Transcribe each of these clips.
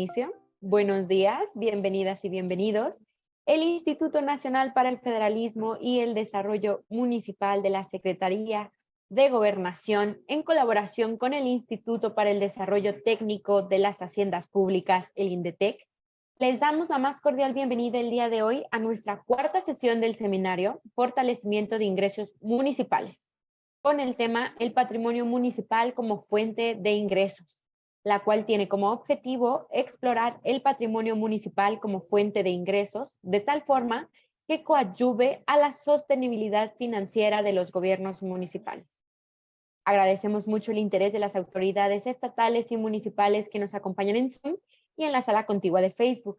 inicio. Buenos días, bienvenidas y bienvenidos. El Instituto Nacional para el Federalismo y el Desarrollo Municipal de la Secretaría de Gobernación, en colaboración con el Instituto para el Desarrollo Técnico de las Haciendas Públicas, el INDETEC, les damos la más cordial bienvenida el día de hoy a nuestra cuarta sesión del seminario Fortalecimiento de Ingresos Municipales, con el tema El patrimonio municipal como fuente de ingresos, la cual tiene como objetivo explorar el patrimonio municipal como fuente de ingresos de tal forma que coadyuve a la sostenibilidad financiera de los gobiernos municipales. Agradecemos mucho el interés de las autoridades estatales y municipales que nos acompañan en Zoom y en la sala contigua de Facebook.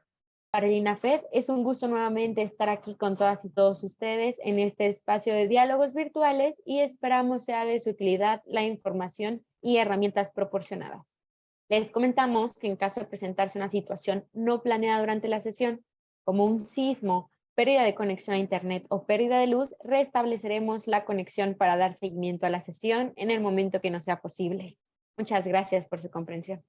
Para el INAFED es un gusto nuevamente estar aquí con todas y todos ustedes en este espacio de diálogos virtuales y esperamos sea de su utilidad la información y herramientas proporcionadas. Les comentamos que en caso de presentarse una situación no planeada durante la sesión, como un sismo, pérdida de conexión a internet o pérdida de luz, restableceremos la conexión para dar seguimiento a la sesión en el momento que nos sea posible. Muchas gracias por su comprensión.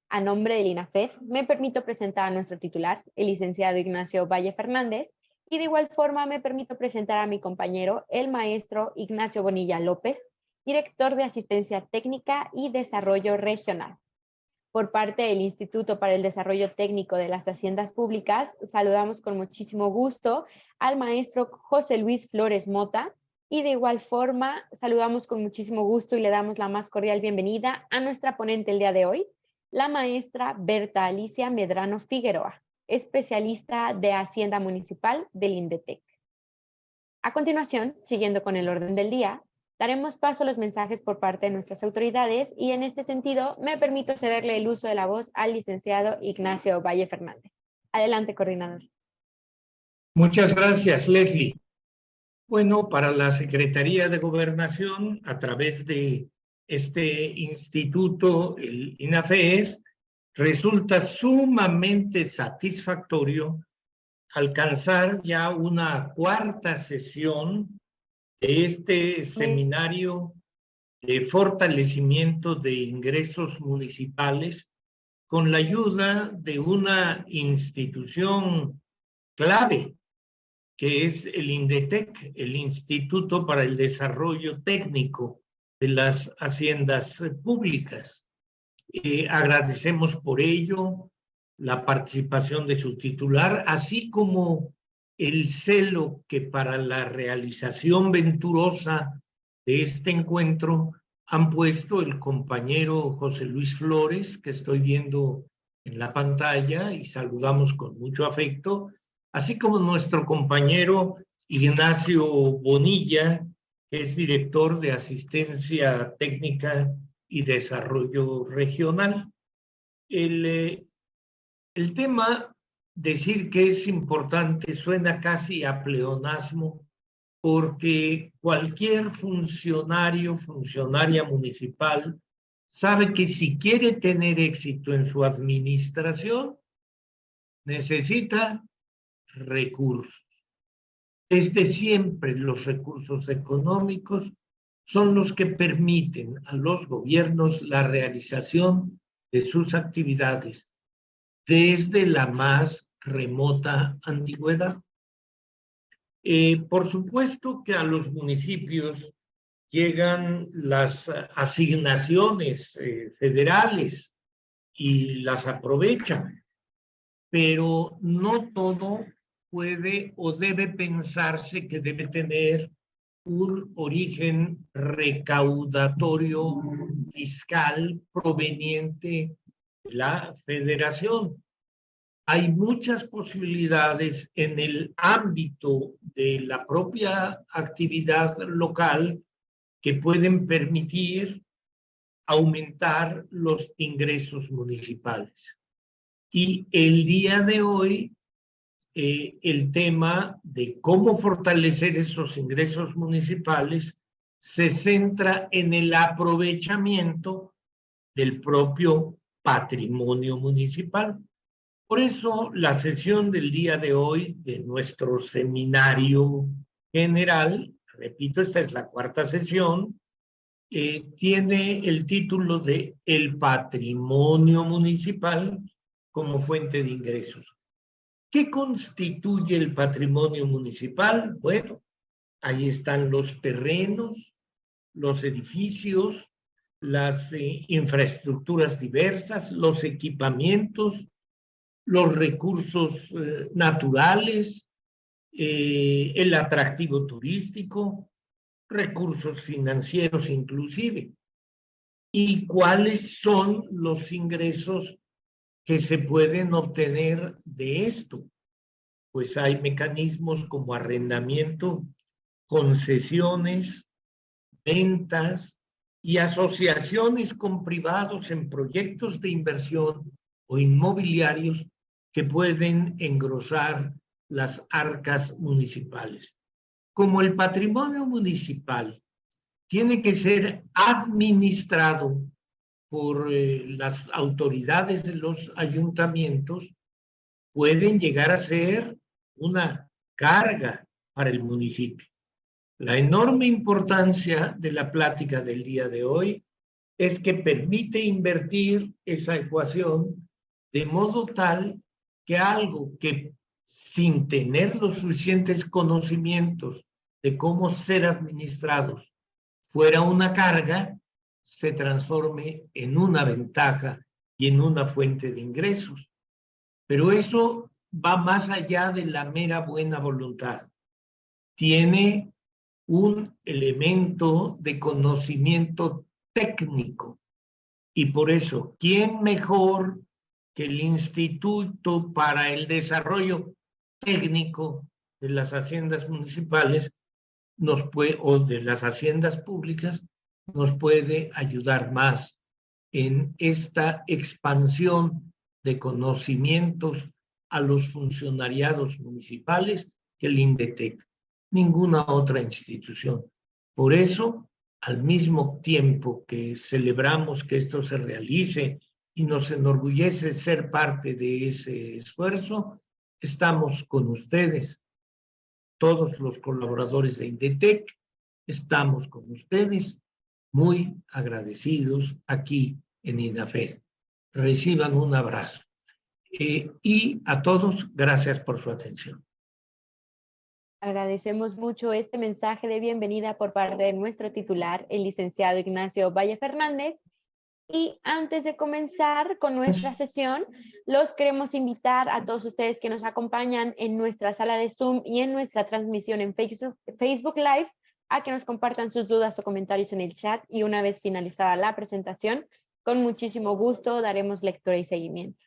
A nombre del INAFED, me permito presentar a nuestro titular, el licenciado Ignacio Valle Fernández, y de igual forma me permito presentar a mi compañero, el maestro Ignacio Bonilla López, director de Asistencia Técnica y Desarrollo Regional. Por parte del Instituto para el Desarrollo Técnico de las Haciendas Públicas, saludamos con muchísimo gusto al maestro José Luis Flores Mota y de igual forma saludamos con muchísimo gusto y le damos la más cordial bienvenida a nuestra ponente el día de hoy, la maestra Berta Alicia Medrano Figueroa, especialista de Hacienda Municipal del INDETEC. A continuación, siguiendo con el orden del día, daremos paso a los mensajes por parte de nuestras autoridades y en este sentido me permito cederle el uso de la voz al licenciado Ignacio Valle Fernández. Adelante, coordinador. Muchas gracias, Leslie. Bueno, para la Secretaría de Gobernación, a través de este instituto, el INAFES, resulta sumamente satisfactorio alcanzar ya una cuarta sesión de este seminario de fortalecimiento de ingresos municipales con la ayuda de una institución clave, que es el INDETEC, el Instituto para el Desarrollo Técnico de las Haciendas Públicas. Agradecemos por ello la participación de su titular, así como el celo que para la realización venturosa de este encuentro han puesto el compañero José Luis Flores, que estoy viendo en la pantalla y saludamos con mucho afecto, así como nuestro compañero Ignacio Bonilla, que es director de Asistencia Técnica y Desarrollo Regional. El tema, decir que es importante, suena casi a pleonasmo, porque cualquier funcionario, funcionaria municipal, sabe que si quiere tener éxito en su administración, necesita recursos. Desde siempre los recursos económicos son los que permiten a los gobiernos la realización de sus actividades desde la más remota antigüedad. Por supuesto que a los municipios llegan las asignaciones federales y las aprovechan, pero no todo puede o debe pensarse que debe tener un origen recaudatorio fiscal proveniente de la federación. Hay muchas posibilidades en el ámbito de la propia actividad local que pueden permitir aumentar los ingresos municipales. Y el día de hoy, el tema de cómo fortalecer esos ingresos municipales se centra en el aprovechamiento del propio patrimonio municipal. Por eso, la sesión del día de hoy de nuestro seminario general, repito, esta es la cuarta sesión, tiene el título de El patrimonio municipal como fuente de ingresos. ¿Qué constituye el patrimonio municipal? Bueno, ahí están los terrenos, los edificios, las infraestructuras diversas, los equipamientos, los recursos naturales, el atractivo turístico, recursos financieros inclusive. ¿Y cuáles son los ingresos que se pueden obtener de esto? Pues hay mecanismos como arrendamiento, concesiones, ventas y asociaciones con privados en proyectos de inversión o inmobiliarios que pueden engrosar las arcas municipales. Como el patrimonio municipal tiene que ser administrado por las autoridades de los ayuntamientos, pueden llegar a ser una carga para el municipio. La enorme importancia de la plática del día de hoy es que permite invertir esa ecuación de modo tal que algo que sin tener los suficientes conocimientos de cómo ser administrados fuera una carga, se transforme en una ventaja y en una fuente de ingresos. Pero eso va más allá de la mera buena voluntad. Tiene un elemento de conocimiento técnico. Y por eso, ¿quién mejor que el Instituto para el Desarrollo Técnico de las Haciendas Municipales o de las haciendas públicas nos puede ayudar más en esta expansión de conocimientos a los funcionariados municipales que el INDETEC? Ninguna otra institución. Por eso, al mismo tiempo que celebramos que esto se realice y nos enorgullece ser parte de ese esfuerzo, estamos con ustedes. Todos los colaboradores de INDETEC estamos con ustedes, muy agradecidos aquí en INAFED. Reciban un abrazo. Y a todos, gracias por su atención. Agradecemos mucho este mensaje de bienvenida por parte de nuestro titular, el licenciado Ignacio Valle Fernández. Y antes de comenzar con nuestra sesión, los queremos invitar a todos ustedes que nos acompañan en nuestra sala de Zoom y en nuestra transmisión en Facebook Live a que nos compartan sus dudas o comentarios en el chat, y una vez finalizada la presentación, con muchísimo gusto daremos lectura y seguimiento.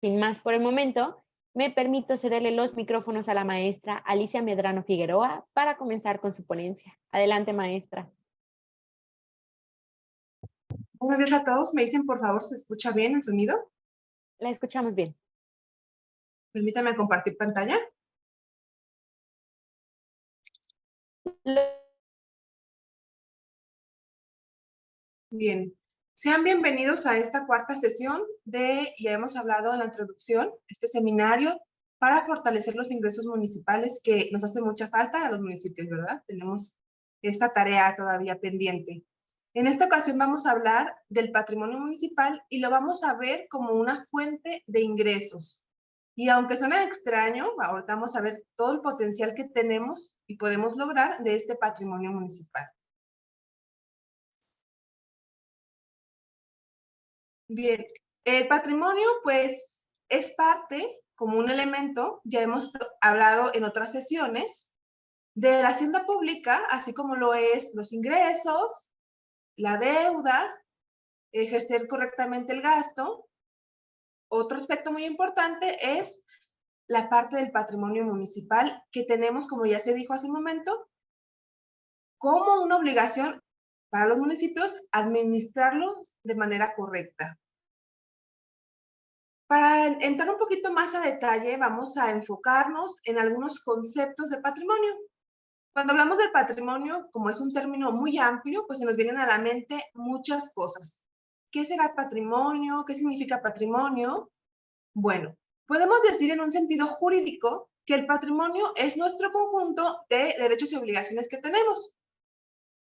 Sin más por el momento, me permito cederle los micrófonos a la maestra Alicia Medrano Figueroa para comenzar con su ponencia. Adelante, maestra. Buenos días a todos. Me dicen, por favor, ¿se escucha bien el sonido? La escuchamos bien. Permítame compartir pantalla. Bien. Sean bienvenidos a esta cuarta sesión ya hemos hablado en la introducción, este seminario para fortalecer los ingresos municipales que nos hace mucha falta a los municipios, ¿verdad? Tenemos esta tarea todavía pendiente. En esta ocasión vamos a hablar del patrimonio municipal y lo vamos a ver como una fuente de ingresos. Y aunque suena extraño, ahorita vamos a ver todo el potencial que tenemos y podemos lograr de este patrimonio municipal. Bien, el patrimonio pues es parte, como un elemento, ya hemos hablado en otras sesiones, de la hacienda pública, así como lo es los ingresos, la deuda, ejercer correctamente el gasto. Otro aspecto muy importante es la parte del patrimonio municipal que tenemos, como ya se dijo hace un momento, como una obligación para los municipios administrarlos de manera correcta. Para entrar un poquito más a detalle, vamos a enfocarnos en algunos conceptos de patrimonio. Cuando hablamos del patrimonio, como es un término muy amplio, pues se nos vienen a la mente muchas cosas. ¿Qué será patrimonio? ¿Qué significa patrimonio? Bueno, podemos decir en un sentido jurídico que el patrimonio es nuestro conjunto de derechos y obligaciones que tenemos.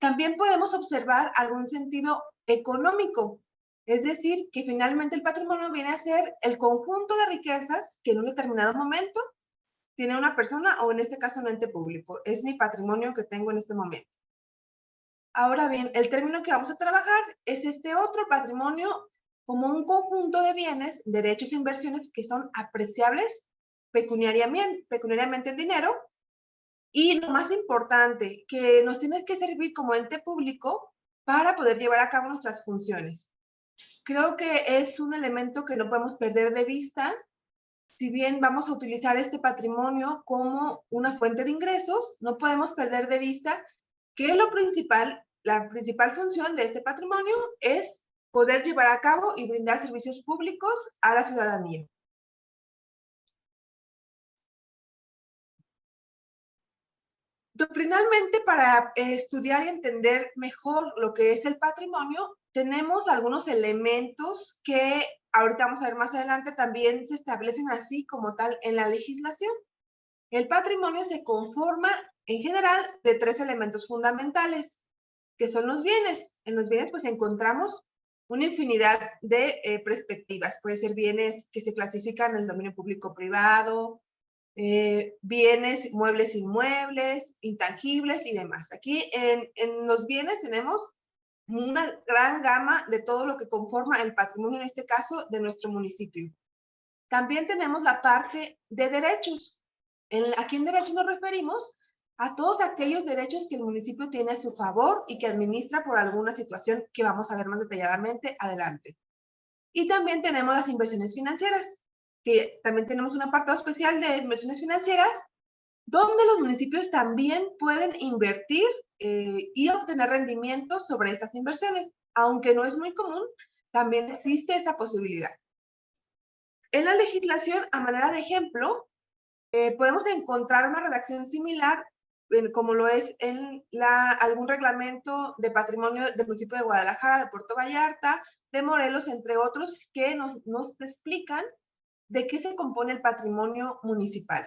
También podemos observar algún sentido económico. Es decir, que finalmente el patrimonio viene a ser el conjunto de riquezas que en un determinado momento tiene una persona o en este caso un ente público. Es mi patrimonio que tengo en este momento. Ahora bien, el término que vamos a trabajar es este otro patrimonio como un conjunto de bienes, derechos e inversiones que son apreciables pecuniariamente en dinero. Y lo más importante, que nos tiene que servir como ente público para poder llevar a cabo nuestras funciones. Creo que es un elemento que no podemos perder de vista. Si bien vamos a utilizar este patrimonio como una fuente de ingresos, no podemos perder de vista que la principal función de este patrimonio es poder llevar a cabo y brindar servicios públicos a la ciudadanía. Doctrinalmente, para estudiar y entender mejor lo que es el patrimonio, tenemos algunos elementos que ahorita vamos a ver más adelante, también se establecen así como tal en la legislación. El patrimonio se conforma en general de 3 elementos fundamentales, que son los bienes. En los bienes pues encontramos una infinidad de perspectivas. Puede ser bienes que se clasifican en el dominio público-privado, bienes muebles, inmuebles, intangibles y demás. Aquí en los bienes tenemos una gran gama de todo lo que conforma el patrimonio, en este caso, de nuestro municipio. También tenemos la parte de derechos. Aquí en derechos nos referimos a todos aquellos derechos que el municipio tiene a su favor y que administra por alguna situación que vamos a ver más detalladamente adelante. Y también tenemos las inversiones financieras, que también tenemos un apartado especial de inversiones financieras, donde los municipios también pueden invertir y obtener rendimientos sobre estas inversiones. Aunque no es muy común, también existe esta posibilidad. En la legislación, a manera de ejemplo, podemos encontrar una redacción similar, como lo es en algún reglamento de patrimonio del municipio de Guadalajara, de Puerto Vallarta, de Morelos, entre otros, que nos explican de qué se compone el patrimonio municipal.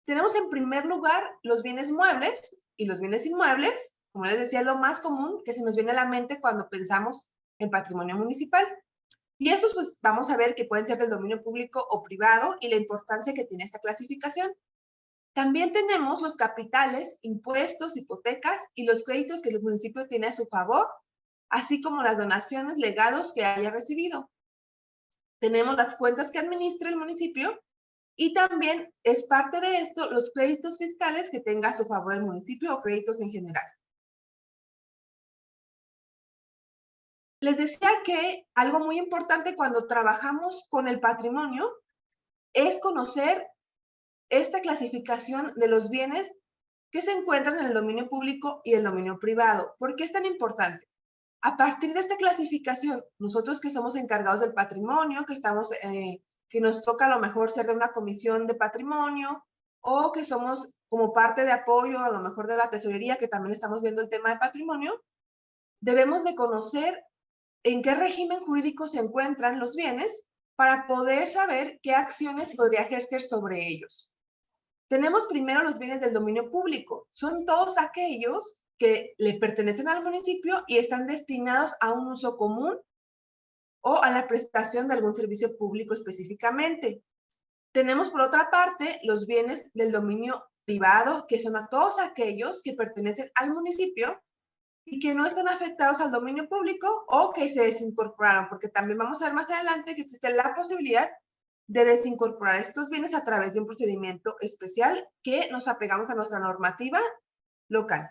Tenemos en primer lugar los bienes muebles y los bienes inmuebles. Como les decía, es lo más común que se nos viene a la mente cuando pensamos en patrimonio municipal. Y esos pues vamos a ver que pueden ser del dominio público o privado y la importancia que tiene esta clasificación. También tenemos los capitales, impuestos, hipotecas y los créditos que el municipio tiene a su favor, así como las donaciones, legados que haya recibido. Tenemos las cuentas que administra el municipio y también es parte de esto los créditos fiscales que tenga a su favor el municipio o créditos en general. Les decía que algo muy importante cuando trabajamos con el patrimonio es conocer esta clasificación de los bienes que se encuentran en el dominio público y el dominio privado. ¿Por qué es tan importante? A partir de esta clasificación, nosotros que somos encargados del patrimonio, que nos toca a lo mejor ser de una comisión de patrimonio o que somos como parte de apoyo a lo mejor de la tesorería, que también estamos viendo el tema de patrimonio, debemos de conocer en qué régimen jurídico se encuentran los bienes para poder saber qué acciones podría ejercer sobre ellos. Tenemos primero los bienes del dominio público. Son todos aquellos que le pertenecen al municipio y están destinados a un uso común o a la prestación de algún servicio público específicamente. Tenemos por otra parte los bienes del dominio privado, que son a todos aquellos que pertenecen al municipio y que no están afectados al dominio público o que se desincorporaron, porque también vamos a ver más adelante que existe la posibilidad de desincorporar estos bienes a través de un procedimiento especial que nos apegamos a nuestra normativa local.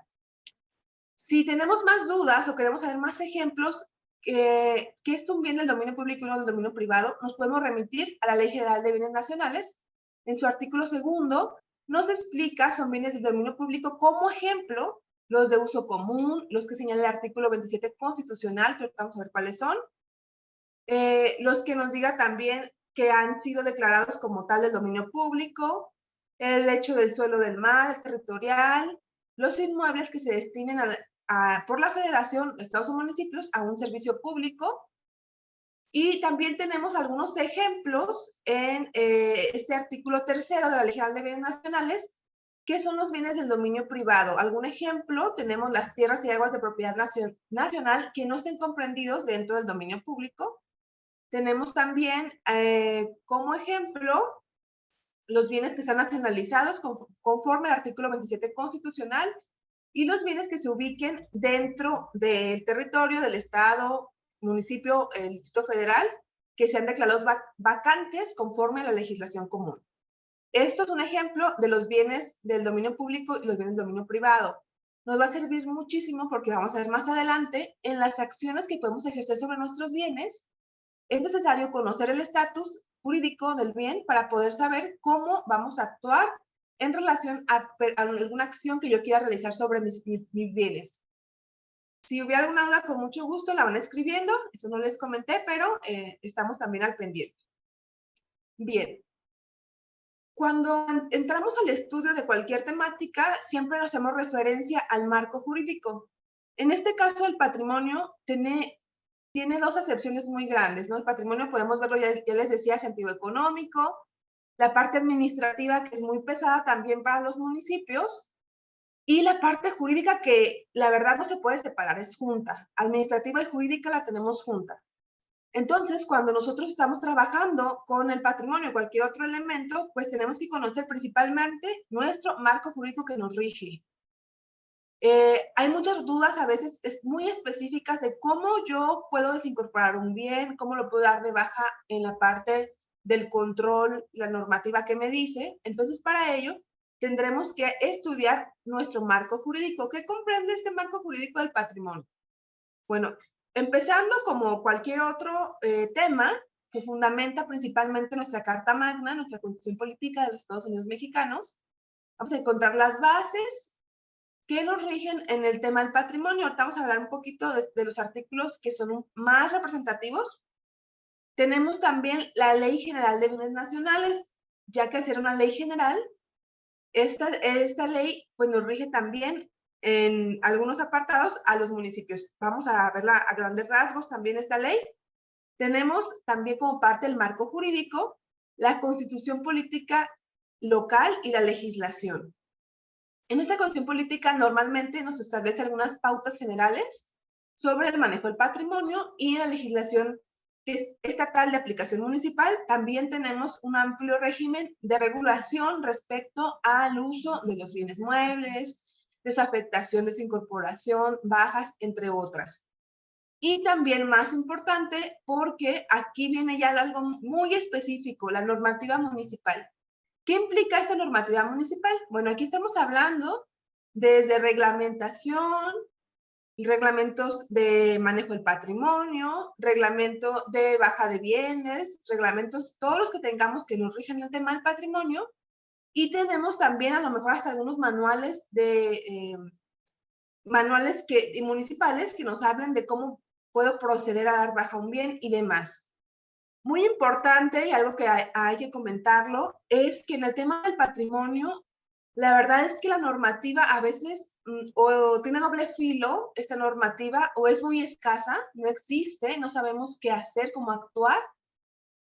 Si tenemos más dudas o queremos saber más ejemplos, ¿qué es un bien del dominio público y uno del dominio privado? Nos podemos remitir a la Ley General de Bienes Nacionales. En su artículo 2 nos explica, son bienes del dominio público como ejemplo, los de uso común, los que señala el artículo 27 constitucional, que ahorita vamos a ver cuáles son, los que nos diga también que han sido declarados como tal del dominio público, el hecho del suelo del mar, el territorial, los inmuebles que se destinen por la federación, estados o municipios a un servicio público. Y también tenemos algunos ejemplos en este artículo 3 de la Ley General de Bienes Nacionales ¿Qué son los bienes del dominio privado? Algún ejemplo, tenemos las tierras y aguas de propiedad nacional que no estén comprendidos dentro del dominio público. Tenemos también, como ejemplo, los bienes que están nacionalizados conforme al artículo 27 constitucional y los bienes que se ubiquen dentro del territorio del Estado, municipio, el Distrito Federal, que sean declarados vacantes conforme a la legislación común. Esto es un ejemplo de los bienes del dominio público y los bienes del dominio privado. Nos va a servir muchísimo porque vamos a ver más adelante en las acciones que podemos ejercer sobre nuestros bienes. Es necesario conocer el estatus jurídico del bien para poder saber cómo vamos a actuar en relación a alguna acción que yo quiera realizar sobre mis bienes. Si hubiera alguna duda, con mucho gusto la van escribiendo. Eso no les comenté, pero estamos también al pendiente. Bien. Cuando entramos al estudio de cualquier temática, siempre hacemos referencia al marco jurídico. En este caso, el patrimonio tiene dos acepciones muy grandes, ¿no? El patrimonio podemos verlo, ya les decía, sentido económico, la parte administrativa, que es muy pesada también para los municipios, y la parte jurídica, que la verdad no se puede separar, es junta. Administrativa y jurídica la tenemos junta. Entonces, cuando nosotros estamos trabajando con el patrimonio o cualquier otro elemento, pues tenemos que conocer principalmente nuestro marco jurídico que nos rige. Hay muchas dudas, a veces muy específicas, de cómo yo puedo desincorporar un bien, cómo lo puedo dar de baja en la parte del control, la normativa que me dice. Entonces, para ello, tendremos que estudiar nuestro marco jurídico. ¿Qué comprende este marco jurídico del patrimonio? Bueno, empezando como cualquier otro tema que fundamenta principalmente nuestra Carta Magna, nuestra Constitución Política de los Estados Unidos Mexicanos, vamos a encontrar las bases que nos rigen en el tema del patrimonio. Ahorita vamos a hablar un poquito de los artículos que son más representativos. Tenemos también la Ley General de Bienes Nacionales, ya que al ser una ley general, esta ley pues nos rige también en algunos apartados a los municipios. Vamos a verla a grandes rasgos también esta ley. Tenemos también como parte del marco jurídico la Constitución Política local y la legislación. En esta Constitución Política normalmente nos establece algunas pautas generales sobre el manejo del patrimonio, y la legislación que es estatal de aplicación municipal también tenemos un amplio régimen de regulación respecto al uso de los bienes muebles, desafectación, desincorporación, bajas, entre otras. Y también más importante, porque aquí viene ya algo muy específico, la normativa municipal. ¿Qué implica esta normativa municipal? Bueno, aquí estamos hablando desde reglamentación, reglamentos de manejo del patrimonio, reglamento de baja de bienes, reglamentos, todos los que tengamos que nos rigen el tema del patrimonio. Y tenemos también a lo mejor hasta algunos manuales municipales que nos hablen de cómo puedo proceder a dar baja a un bien y demás. Muy importante, y algo que hay que comentarlo, es que en el tema del patrimonio, la verdad es que la normativa a veces o tiene doble filo, esta normativa, o es muy escasa, no existe, no sabemos qué hacer, cómo actuar,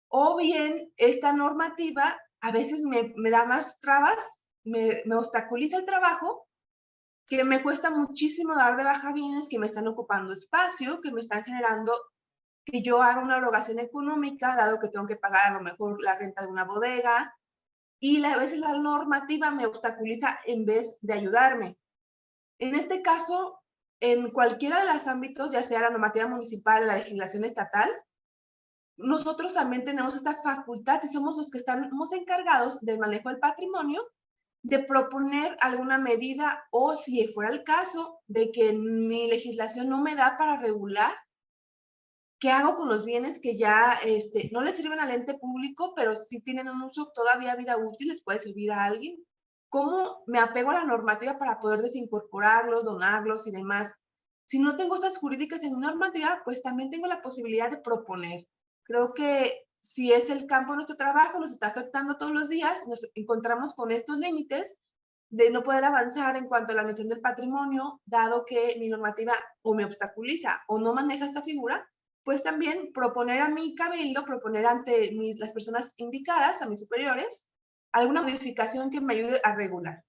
o bien esta normativa a veces me da más trabas, me obstaculiza el trabajo, que me cuesta muchísimo dar de baja bienes que me están ocupando espacio, que me están generando que yo haga una erogación económica, dado que tengo que pagar a lo mejor la renta de una bodega, y a veces la normativa me obstaculiza en vez de ayudarme. En este caso, en cualquiera de los ámbitos, ya sea la normativa municipal, la legislación estatal, nosotros también tenemos esta facultad, y somos los que estamos encargados del manejo del patrimonio, de proponer alguna medida, o si fuera el caso de que mi legislación no me da para regular, ¿qué hago con los bienes que ya no les sirven al ente público, pero sí tienen un uso todavía vida útil, les puede servir a alguien? ¿Cómo me apego a la normativa para poder desincorporarlos, donarlos y demás? Si no tengo estas jurídicas en mi normativa, pues también tengo la posibilidad de proponer. Creo que si es el campo de nuestro trabajo, nos está afectando todos los días, nos encontramos con estos límites de no poder avanzar en cuanto a la mención del patrimonio, dado que mi normativa o me obstaculiza o no maneja esta figura, pues también proponer a mi cabildo, proponer ante las personas indicadas, a mis superiores, alguna modificación que me ayude a regular.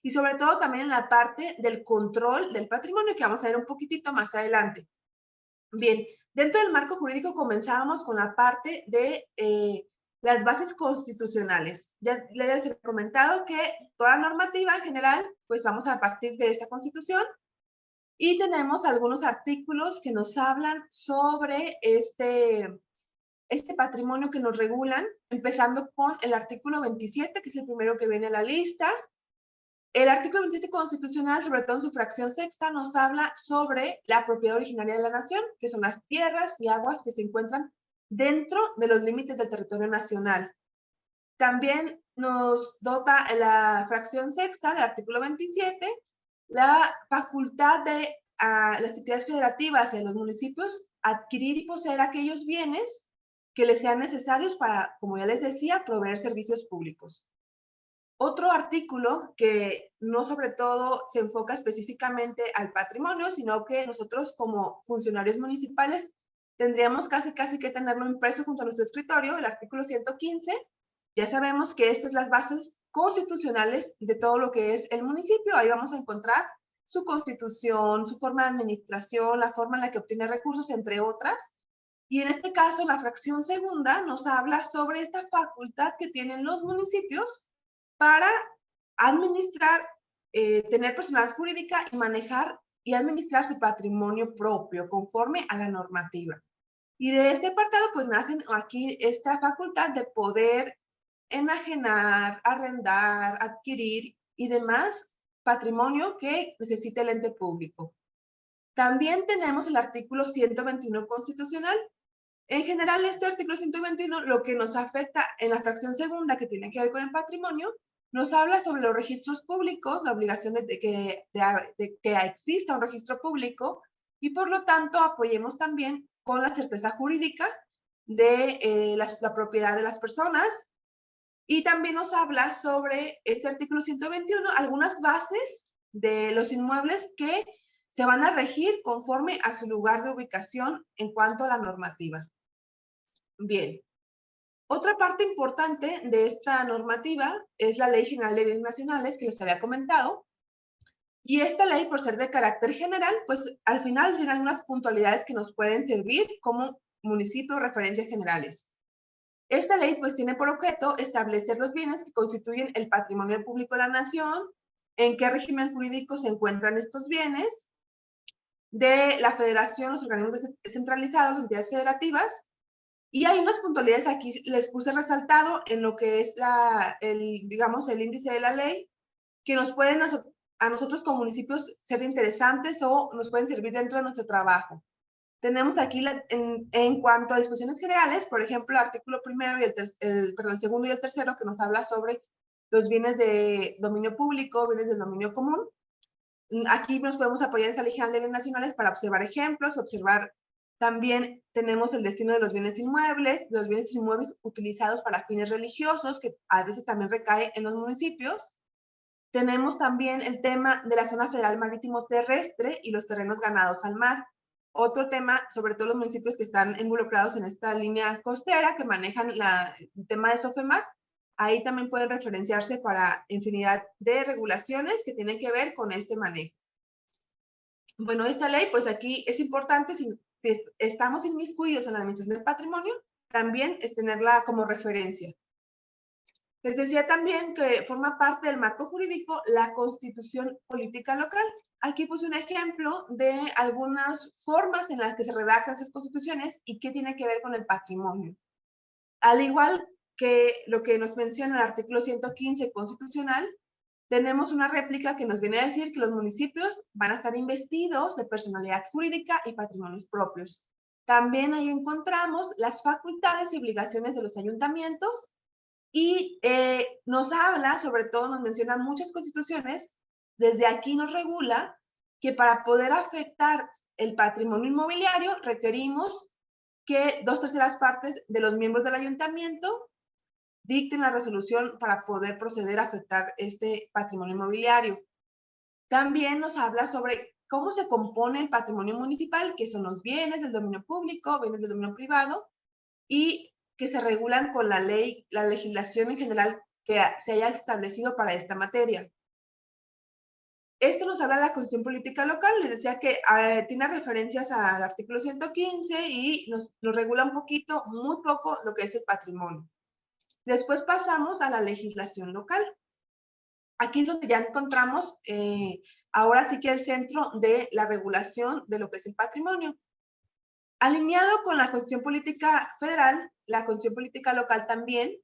y sobre todo también en la parte del control del patrimonio, que vamos a ver un poquitito más adelante. Bien, dentro del marco jurídico comenzábamos con la parte de las bases constitucionales. Ya les he comentado que toda normativa en general, pues vamos a partir de esta Constitución, y tenemos algunos artículos que nos hablan sobre este patrimonio que nos regulan, empezando con el artículo 27, que es el primero que viene a la lista. El artículo 27 constitucional, sobre todo en su fracción sexta, nos habla sobre la propiedad originaria de la nación, que son las tierras y aguas que se encuentran dentro de los límites del territorio nacional. También nos dota en la fracción sexta, del artículo 27, la facultad de las entidades federativas y de los municipios adquirir y poseer aquellos bienes que les sean necesarios para, como ya les decía, proveer servicios públicos. Otro artículo que no sobre todo se enfoca específicamente al patrimonio, sino que nosotros como funcionarios municipales tendríamos casi que tenerlo impreso junto a nuestro escritorio, el artículo 115. Ya sabemos que estas son las bases constitucionales de todo lo que es el municipio. Ahí vamos a encontrar su constitución, su forma de administración, la forma en la que obtiene recursos, entre otras. Y en este caso, la fracción segunda nos habla sobre esta facultad que tienen los municipios para administrar, tener personalidad jurídica y manejar y administrar su patrimonio propio conforme a la normativa. Y de este apartado, pues nacen aquí esta facultad de poder enajenar, arrendar, adquirir y demás patrimonio que necesite el ente público. También tenemos el artículo 121 constitucional. En general, este artículo 121, lo que nos afecta en la fracción segunda, que tiene que ver con el patrimonio, nos habla sobre los registros públicos, la obligación de que exista un registro público, y por lo tanto apoyemos también con la certeza jurídica de la propiedad de las personas. Y también nos habla sobre este artículo 121, algunas bases de los inmuebles que se van a regir conforme a su lugar de ubicación en cuanto a la normativa. Bien, otra parte importante de esta normativa es la Ley General de Bienes Nacionales, que les había comentado. Y esta ley, por ser de carácter general, pues al final tiene algunas puntualidades que nos pueden servir como municipio o referencias generales. Esta ley pues tiene por objeto establecer los bienes que constituyen el patrimonio público de la nación, en qué régimen jurídico se encuentran estos bienes, de la federación, los organismos descentralizados, las entidades federativas, y hay unas puntualidades aquí, les puse resaltado en lo que es digamos, el índice de la ley, que nos pueden a nosotros como municipios ser interesantes o nos pueden servir dentro de nuestro trabajo. Tenemos aquí en cuanto a disposiciones generales, por ejemplo, el artículo primero y el segundo y el tercero, que nos habla sobre los bienes de dominio público, bienes del dominio común. Aquí nos podemos apoyar en esta Ley General de Bienes Nacionales para observar ejemplos, también tenemos el destino de los bienes inmuebles utilizados para fines religiosos, que a veces también recae en los municipios. Tenemos también el tema de la zona federal marítimo terrestre y los terrenos ganados al mar. Otro tema, sobre todo los municipios que están involucrados en esta línea costera, que manejan el tema de SOFEMAR, ahí también pueden referenciarse para infinidad de regulaciones que tienen que ver con este manejo. Bueno, esta ley, pues aquí es importante, si estamos inmiscuidos en la administración del patrimonio, también es tenerla como referencia. Les decía también que forma parte del marco jurídico la Constitución Política Local. Aquí puse un ejemplo de algunas formas en las que se redactan esas constituciones y qué tiene que ver con el patrimonio. Al igual que lo que nos menciona el artículo 115 constitucional, tenemos una réplica que nos viene a decir que los municipios van a estar investidos de personalidad jurídica y patrimonios propios. También ahí encontramos las facultades y obligaciones de los ayuntamientos. Y nos habla, sobre todo nos menciona muchas constituciones, desde aquí nos regula que para poder afectar el patrimonio inmobiliario requerimos que 2/3 partes de los miembros del ayuntamiento dicten la resolución para poder proceder a afectar este patrimonio inmobiliario. También nos habla sobre cómo se compone el patrimonio municipal, que son los bienes del dominio público, bienes del dominio privado, y que se regulan con la ley, la legislación en general que se haya establecido para esta materia. Esto nos habla de la Constitución Política Local. Les decía que tiene referencias al artículo 115 y nos regula un poquito, muy poco, lo que es el patrimonio. Después pasamos a la legislación local. Aquí es donde ya encontramos, ahora sí que el centro de la regulación de lo que es el patrimonio. Alineado con la Constitución Política Federal, la Constitución Política Local también,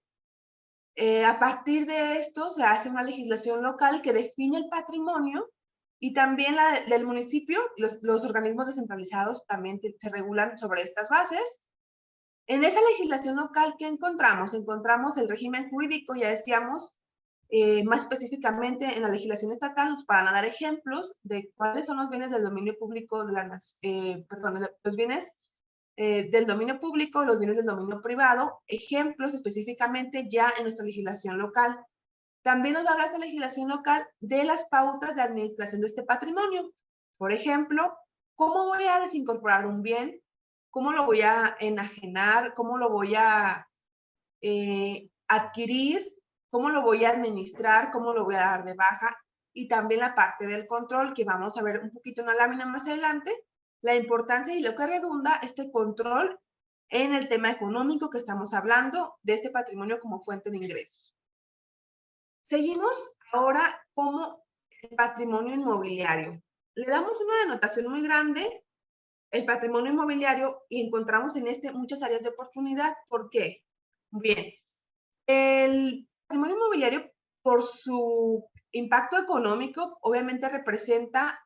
a partir de esto se hace una legislación local que define el patrimonio y también la del municipio. Los organismos descentralizados también se regulan sobre estas bases. En esa legislación local, ¿qué encontramos? Encontramos el régimen jurídico, ya decíamos, más específicamente en la legislación estatal nos van a dar ejemplos de cuáles son los bienes del dominio público, los bienes del dominio público, los bienes del dominio privado, ejemplos específicamente ya en nuestra legislación local. También nos habla esta legislación local de las pautas de administración de este patrimonio. Por ejemplo, ¿cómo voy a desincorporar un bien? ¿Cómo lo voy a enajenar? ¿Cómo lo voy a adquirir? ¿Cómo lo voy a administrar? ¿Cómo lo voy a dar de baja? Y también la parte del control, que vamos a ver un poquito en la lámina más adelante, la importancia y lo que redunda este control en el tema económico que estamos hablando de este patrimonio como fuente de ingresos. Seguimos ahora como el patrimonio inmobiliario. Le damos una denotación muy grande, el patrimonio inmobiliario, y encontramos en este muchas áreas de oportunidad. ¿Por qué? Bien, el patrimonio inmobiliario, por su impacto económico, obviamente representa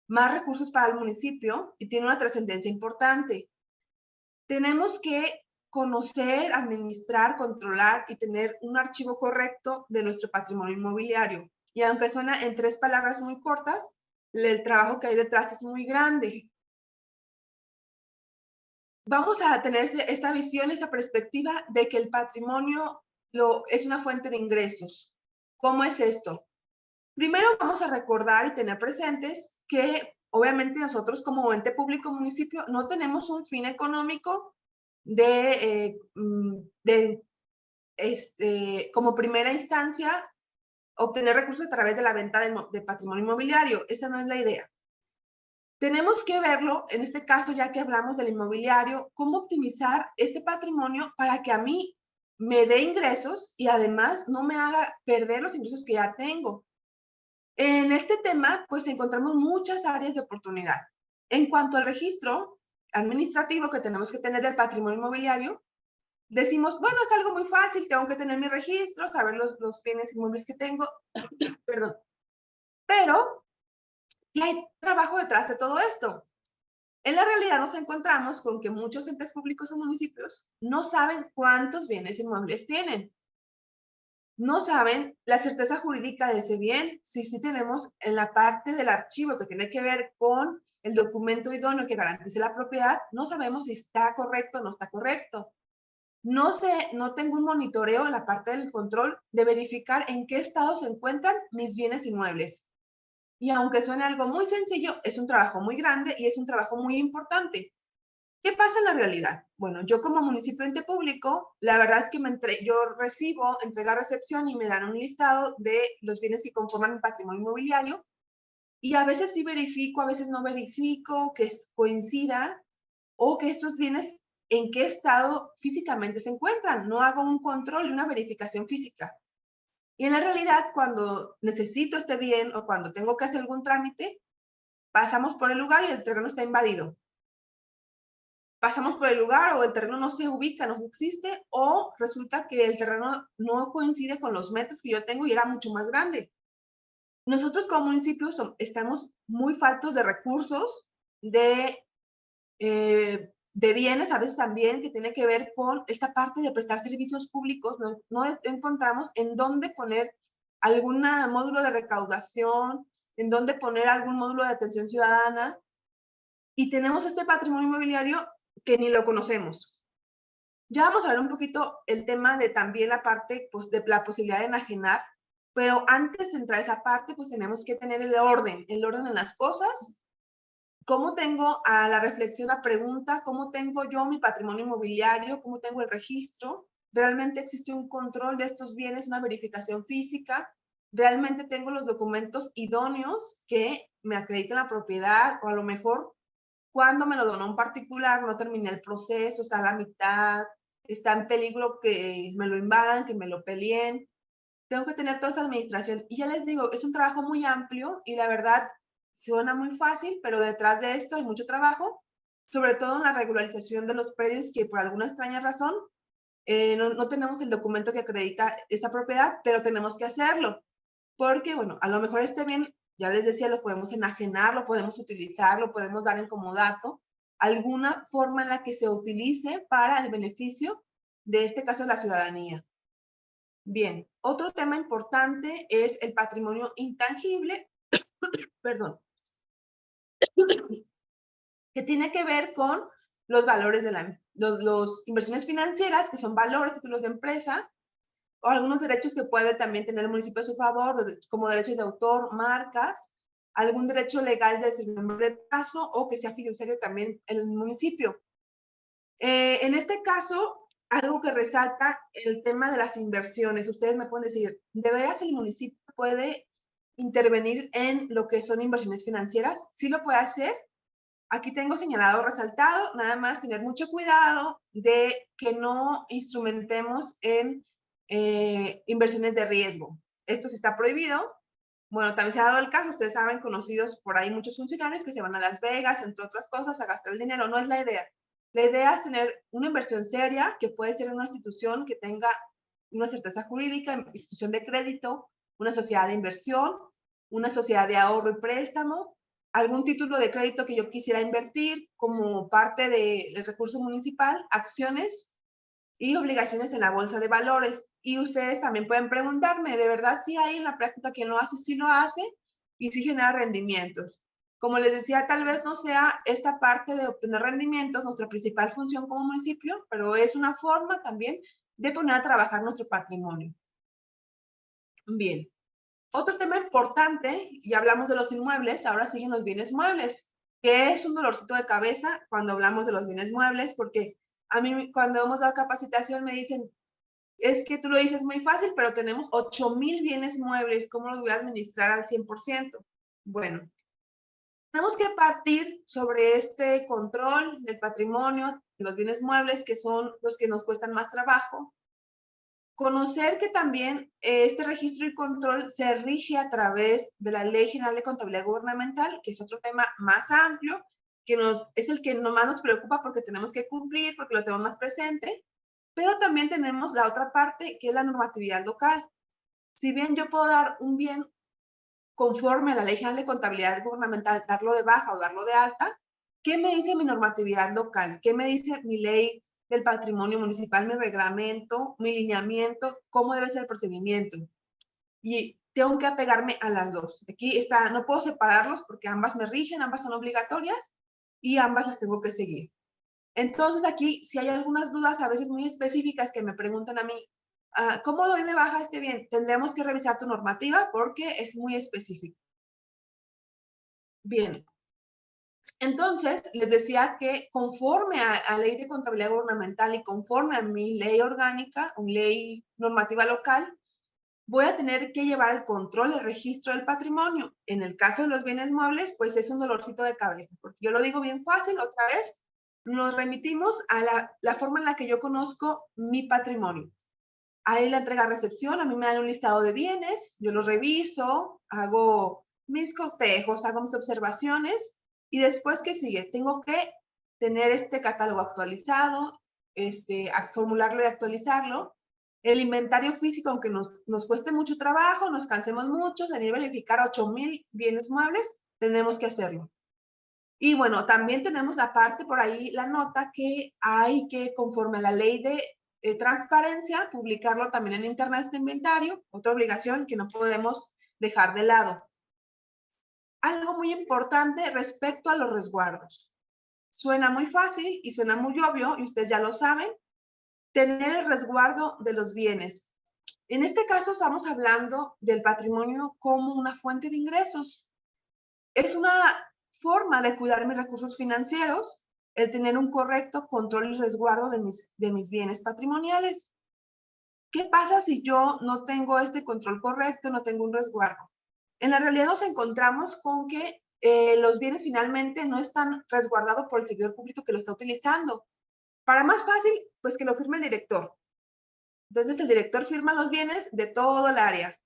más recursos para el municipio y tiene una trascendencia importante. Tenemos que conocer, administrar, controlar y tener un archivo correcto de nuestro patrimonio inmobiliario. Y aunque suena en 3 palabras muy cortas, el trabajo que hay detrás es muy grande. Vamos a tener esta visión, esta perspectiva de que el patrimonio es una fuente de ingresos. ¿Cómo es esto? Primero vamos a recordar y tener presentes que obviamente nosotros como ente público municipio no tenemos un fin económico como primera instancia obtener recursos a través de la venta de patrimonio inmobiliario. Esa no es la idea. Tenemos que verlo, en este caso ya que hablamos del inmobiliario, cómo optimizar este patrimonio para que a mí me dé ingresos y además no me haga perder los ingresos que ya tengo. En este tema, pues encontramos muchas áreas de oportunidad. En cuanto al registro administrativo que tenemos que tener del patrimonio inmobiliario, decimos, bueno, es algo muy fácil, tengo que tener mi registro, saber los bienes inmuebles que tengo, perdón. Pero, ¿qué hay trabajo detrás de todo esto? En la realidad nos encontramos con que muchos entes públicos o municipios no saben cuántos bienes inmuebles tienen. No saben la certeza jurídica de ese bien. Si tenemos en la parte del archivo que tiene que ver con el documento idóneo que garantice la propiedad, no sabemos si está correcto o no está correcto. No tengo un monitoreo en la parte del control de verificar en qué estado se encuentran mis bienes inmuebles. Y aunque suene algo muy sencillo, es un trabajo muy grande y es un trabajo muy importante. ¿Qué pasa en la realidad? Bueno, yo como municipio ente público, la verdad es que yo recibo entrega-recepción y me dan un listado de los bienes que conforman mi patrimonio inmobiliario y a veces sí verifico, a veces no verifico, que coincida o que estos bienes en qué estado físicamente se encuentran. No hago un control y una verificación física. Y en la realidad, cuando necesito este bien o cuando tengo que hacer algún trámite, pasamos por el lugar y el terreno está invadido. Pasamos por el lugar o el terreno no se ubica, no existe, o resulta que el terreno no coincide con los metros que yo tengo y era mucho más grande. Nosotros como municipio estamos muy faltos de recursos, de bienes a veces también, que tiene que ver con esta parte de prestar servicios públicos. No encontramos en dónde poner algún módulo de recaudación, en dónde poner algún módulo de atención ciudadana, y tenemos este patrimonio inmobiliario que ni lo conocemos. Ya vamos a ver un poquito el tema de también la parte pues, de la posibilidad de enajenar, pero antes de entrar a esa parte, pues tenemos que tener el orden en las cosas. ¿Cómo tengo a la reflexión, la pregunta? ¿Cómo tengo yo mi patrimonio inmobiliario? ¿Cómo tengo el registro? ¿Realmente existe un control de estos bienes, una verificación física? realmente tengo los documentos idóneos que me acreditan la propiedad, o a lo mejor cuando me lo donó un particular no terminé el proceso, está a la mitad, está en peligro que me lo invadan, que me lo peleen. Tengo que tener toda esa administración. Y ya les digo, es un trabajo muy amplio y la verdad suena muy fácil, pero detrás de esto hay mucho trabajo, sobre todo en la regularización de los predios que por alguna extraña razón no tenemos el documento que acredita esta propiedad, pero tenemos que hacerlo. Porque, bueno, a lo mejor este bien, ya les decía, lo podemos enajenar, lo podemos utilizar, lo podemos dar en comodato, alguna forma en la que se utilice para el beneficio de este caso la ciudadanía. Bien, otro tema importante es el patrimonio intangible, perdón, que tiene que ver con los valores de los inversiones financieras, que son valores, títulos de empresa, o algunos derechos que puede también tener el municipio a su favor, como derechos de autor, marcas, algún derecho legal de ser miembro de caso o que sea fiduciario también el municipio. En este caso, algo que resalta el tema de las inversiones. Ustedes me pueden decir, ¿de veras el municipio puede intervenir en lo que son inversiones financieras? Sí lo puede hacer. Aquí tengo señalado, resaltado, nada más tener mucho cuidado de que no instrumentemos en inversiones de riesgo. Esto sí está prohibido. Bueno, también se ha dado el caso, ustedes saben, conocidos por ahí muchos funcionarios que se van a Las Vegas, entre otras cosas, a gastar el dinero. No es la idea. La idea es tener una inversión seria, que puede ser una institución que tenga una certeza jurídica, institución de crédito, una sociedad de inversión, una sociedad de ahorro y préstamo, algún título de crédito que yo quisiera invertir como parte del recurso municipal, acciones y obligaciones en la bolsa de valores. Y ustedes también pueden preguntarme, ¿de verdad sí hay en la práctica quien lo hace? Sí lo hace y sí genera rendimientos. Como les decía, tal vez no sea esta parte de obtener rendimientos nuestra principal función como municipio, pero es una forma también de poner a trabajar nuestro patrimonio. Bien. Otro tema importante, ya hablamos de los inmuebles, ahora siguen los bienes muebles, que es un dolorcito de cabeza cuando hablamos de los bienes muebles, porque a mí cuando hemos dado capacitación me dicen, es que tú lo dices muy fácil, pero tenemos 8,000 bienes muebles, ¿cómo los voy a administrar al 100%? Bueno, tenemos que partir sobre este control del patrimonio, de los bienes muebles, que son los que nos cuestan más trabajo. Conocer que también este registro y control se rige a través de la Ley General de Contabilidad Gubernamental, que es otro tema más amplio, que es el que más nos preocupa porque tenemos que cumplir, porque lo tenemos más presente, pero también tenemos la otra parte, que es la normatividad local. Si bien yo puedo dar un bien conforme a la Ley General de Contabilidad Gubernamental, darlo de baja o darlo de alta, ¿qué me dice mi normatividad local? ¿Qué me dice mi ley del patrimonio municipal, mi reglamento, mi lineamiento, cómo debe ser el procedimiento? Y tengo que apegarme a las dos. Aquí está, no puedo separarlos porque ambas me rigen, ambas son obligatorias y ambas las tengo que seguir. Entonces aquí, si hay algunas dudas a veces muy específicas que me preguntan a mí, ¿cómo doy de baja este bien? Tendremos que revisar tu normativa porque es muy específico. Bien, entonces, les decía que conforme a ley de contabilidad gubernamental y conforme a mi ley orgánica, o ley normativa local, voy a tener que llevar el control, el registro del patrimonio. En el caso de los bienes muebles, pues es un dolorcito de cabeza, porque yo lo digo bien fácil, otra vez, nos remitimos a la forma en la que yo conozco mi patrimonio. Ahí la entrega-recepción, a mí me dan un listado de bienes, yo los reviso, hago mis cotejos, hago mis observaciones, y después, ¿qué sigue? Tengo que tener este catálogo actualizado, formularlo y actualizarlo. El inventario físico, aunque nos cueste mucho trabajo, nos cansemos mucho, venir a verificar 8,000 bienes muebles, tenemos que hacerlo. Y bueno, también tenemos aparte por ahí la nota que hay que, conforme a la ley de transparencia, publicarlo también en internet este inventario, otra obligación que no podemos dejar de lado. Algo muy importante respecto a los resguardos. Suena muy fácil y suena muy obvio, y ustedes ya lo saben, tener el resguardo de los bienes. En este caso estamos hablando del patrimonio como una fuente de ingresos. Es una forma de cuidar mis recursos financieros, el tener un correcto control y resguardo de mis bienes patrimoniales. ¿qué pasa si yo no tengo este control correcto, no tengo un resguardo? En la realidad nos encontramos con que los bienes finalmente no están resguardados por el servidor público que lo está utilizando. Para más fácil, pues que lo firme el director. Entonces el director firma los bienes de todo el área.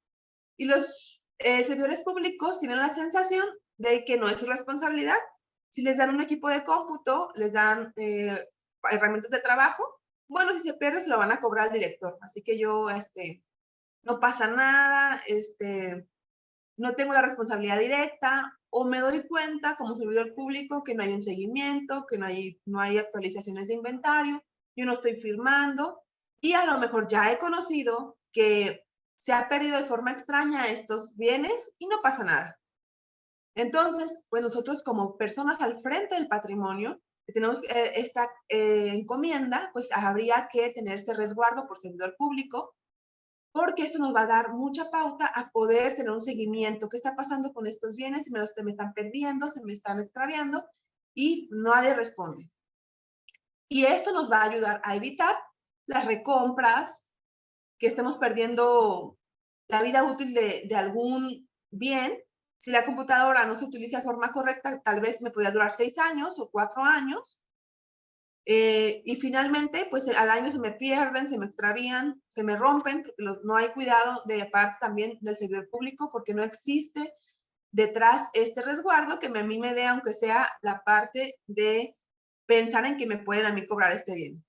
Y los servidores públicos tienen la sensación de que no es su responsabilidad. Si les dan un equipo de cómputo, les dan herramientas de trabajo, bueno, si se pierde, se lo van a cobrar al director. Así que yo, no pasa nada, no tengo la responsabilidad directa, o me doy cuenta como servidor público que no hay un seguimiento, que no hay actualizaciones de inventario, yo no estoy firmando, y a lo mejor ya he conocido que se ha perdido de forma extraña estos bienes y no pasa nada. Entonces, pues nosotros como personas al frente del patrimonio, que tenemos esta encomienda, pues habría que tener este resguardo por servidor público, porque esto nos va a dar mucha pauta a poder tener un seguimiento. ¿Qué está pasando con estos bienes? Si me están perdiendo, se me están extraviando y nadie responde. Y esto nos va a ayudar a evitar las recompras, que estemos perdiendo la vida útil de algún bien. Si la computadora no se utiliza de forma correcta, tal vez me podría durar 6 años o 4 años. Y finalmente, pues al año se me pierden, se me extravían, se me rompen, porque no hay cuidado de parte también del servidor público, porque no existe detrás este resguardo que a mí me dé, aunque sea la parte de pensar en que me pueden a mí cobrar este bien.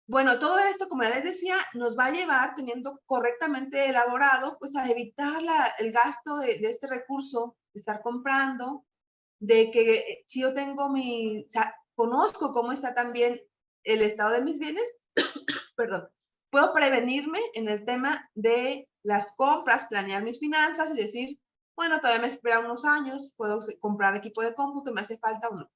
Bueno, todo esto, como ya les decía, nos va a llevar, teniendo correctamente elaborado, pues a evitar el gasto de este recurso, de estar comprando, de que si yo tengo conozco cómo está también el estado de mis bienes, perdón, puedo prevenirme en el tema de las compras, planear mis finanzas y decir, bueno, todavía me espera unos años, puedo comprar equipo de cómputo, me hace falta o no.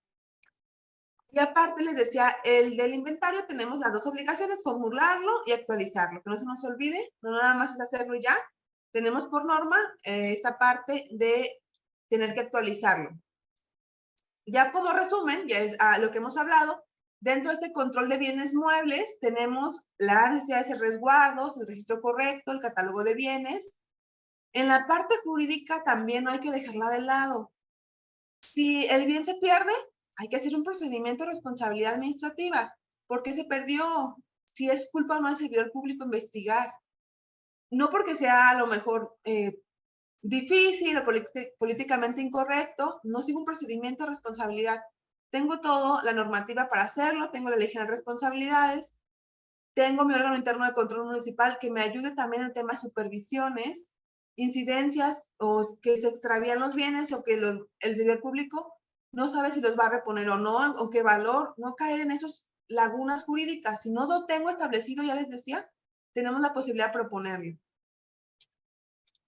Y aparte les decía, el del inventario tenemos las dos obligaciones, formularlo y actualizarlo, que no se nos olvide, no nada más es hacerlo y ya. Tenemos por norma esta parte de tener que actualizarlo. Ya como resumen, ya es lo que hemos hablado, dentro de este control de bienes muebles tenemos la necesidad de hacer resguardos, el registro correcto, el catálogo de bienes. En la parte jurídica también no hay que dejarla de lado. Si el bien se pierde, hay que hacer un procedimiento de responsabilidad administrativa. ¿Por qué se perdió? Si es culpa o no del servidor público investigar. No porque sea a lo mejor difícil o políticamente incorrecto, no sigo un procedimiento de responsabilidad. Tengo todo, la normativa para hacerlo, tengo la ley general de responsabilidades, tengo mi órgano interno de control municipal que me ayude también en temas de supervisiones, incidencias o que se extravían los bienes o que el servidor público no sabe si los va a reponer o no, o qué valor, no caer en esas lagunas jurídicas. Si no lo tengo establecido, ya les decía, tenemos la posibilidad de proponerlo.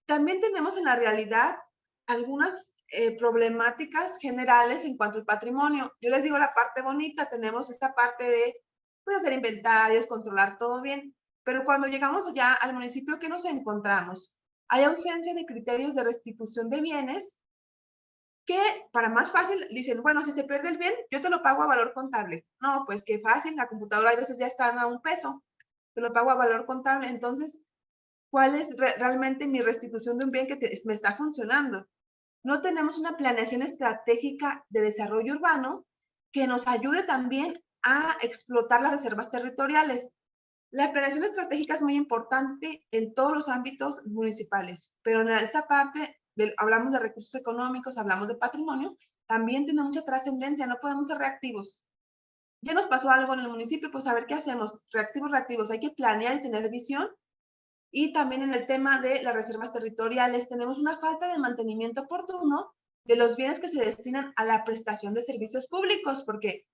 También tenemos en la realidad algunas problemáticas generales en cuanto al patrimonio. Yo les digo la parte bonita, tenemos esta parte de pues, hacer inventarios, controlar todo bien, pero cuando llegamos allá al municipio, ¿qué nos encontramos? Hay ausencia de criterios de restitución de bienes que, para más fácil, dicen, bueno, si se pierde el bien, yo te lo pago a valor contable. No, pues qué fácil, la computadora a veces ya están a $1, te lo pago a valor contable. Entonces, ¿cuál es realmente mi restitución de un bien que me está funcionando? No tenemos una planeación estratégica de desarrollo urbano que nos ayude también a explotar las reservas territoriales. La planeación estratégica es muy importante en todos los ámbitos municipales, pero en esta parte hablamos de recursos económicos, hablamos de patrimonio, también tiene mucha trascendencia, no podemos ser reactivos. Ya nos pasó algo en el municipio, pues a ver qué hacemos, reactivos, hay que planear y tener visión. Y también en el tema de las reservas territoriales, tenemos una falta de mantenimiento oportuno de los bienes que se destinan a la prestación de servicios públicos, porque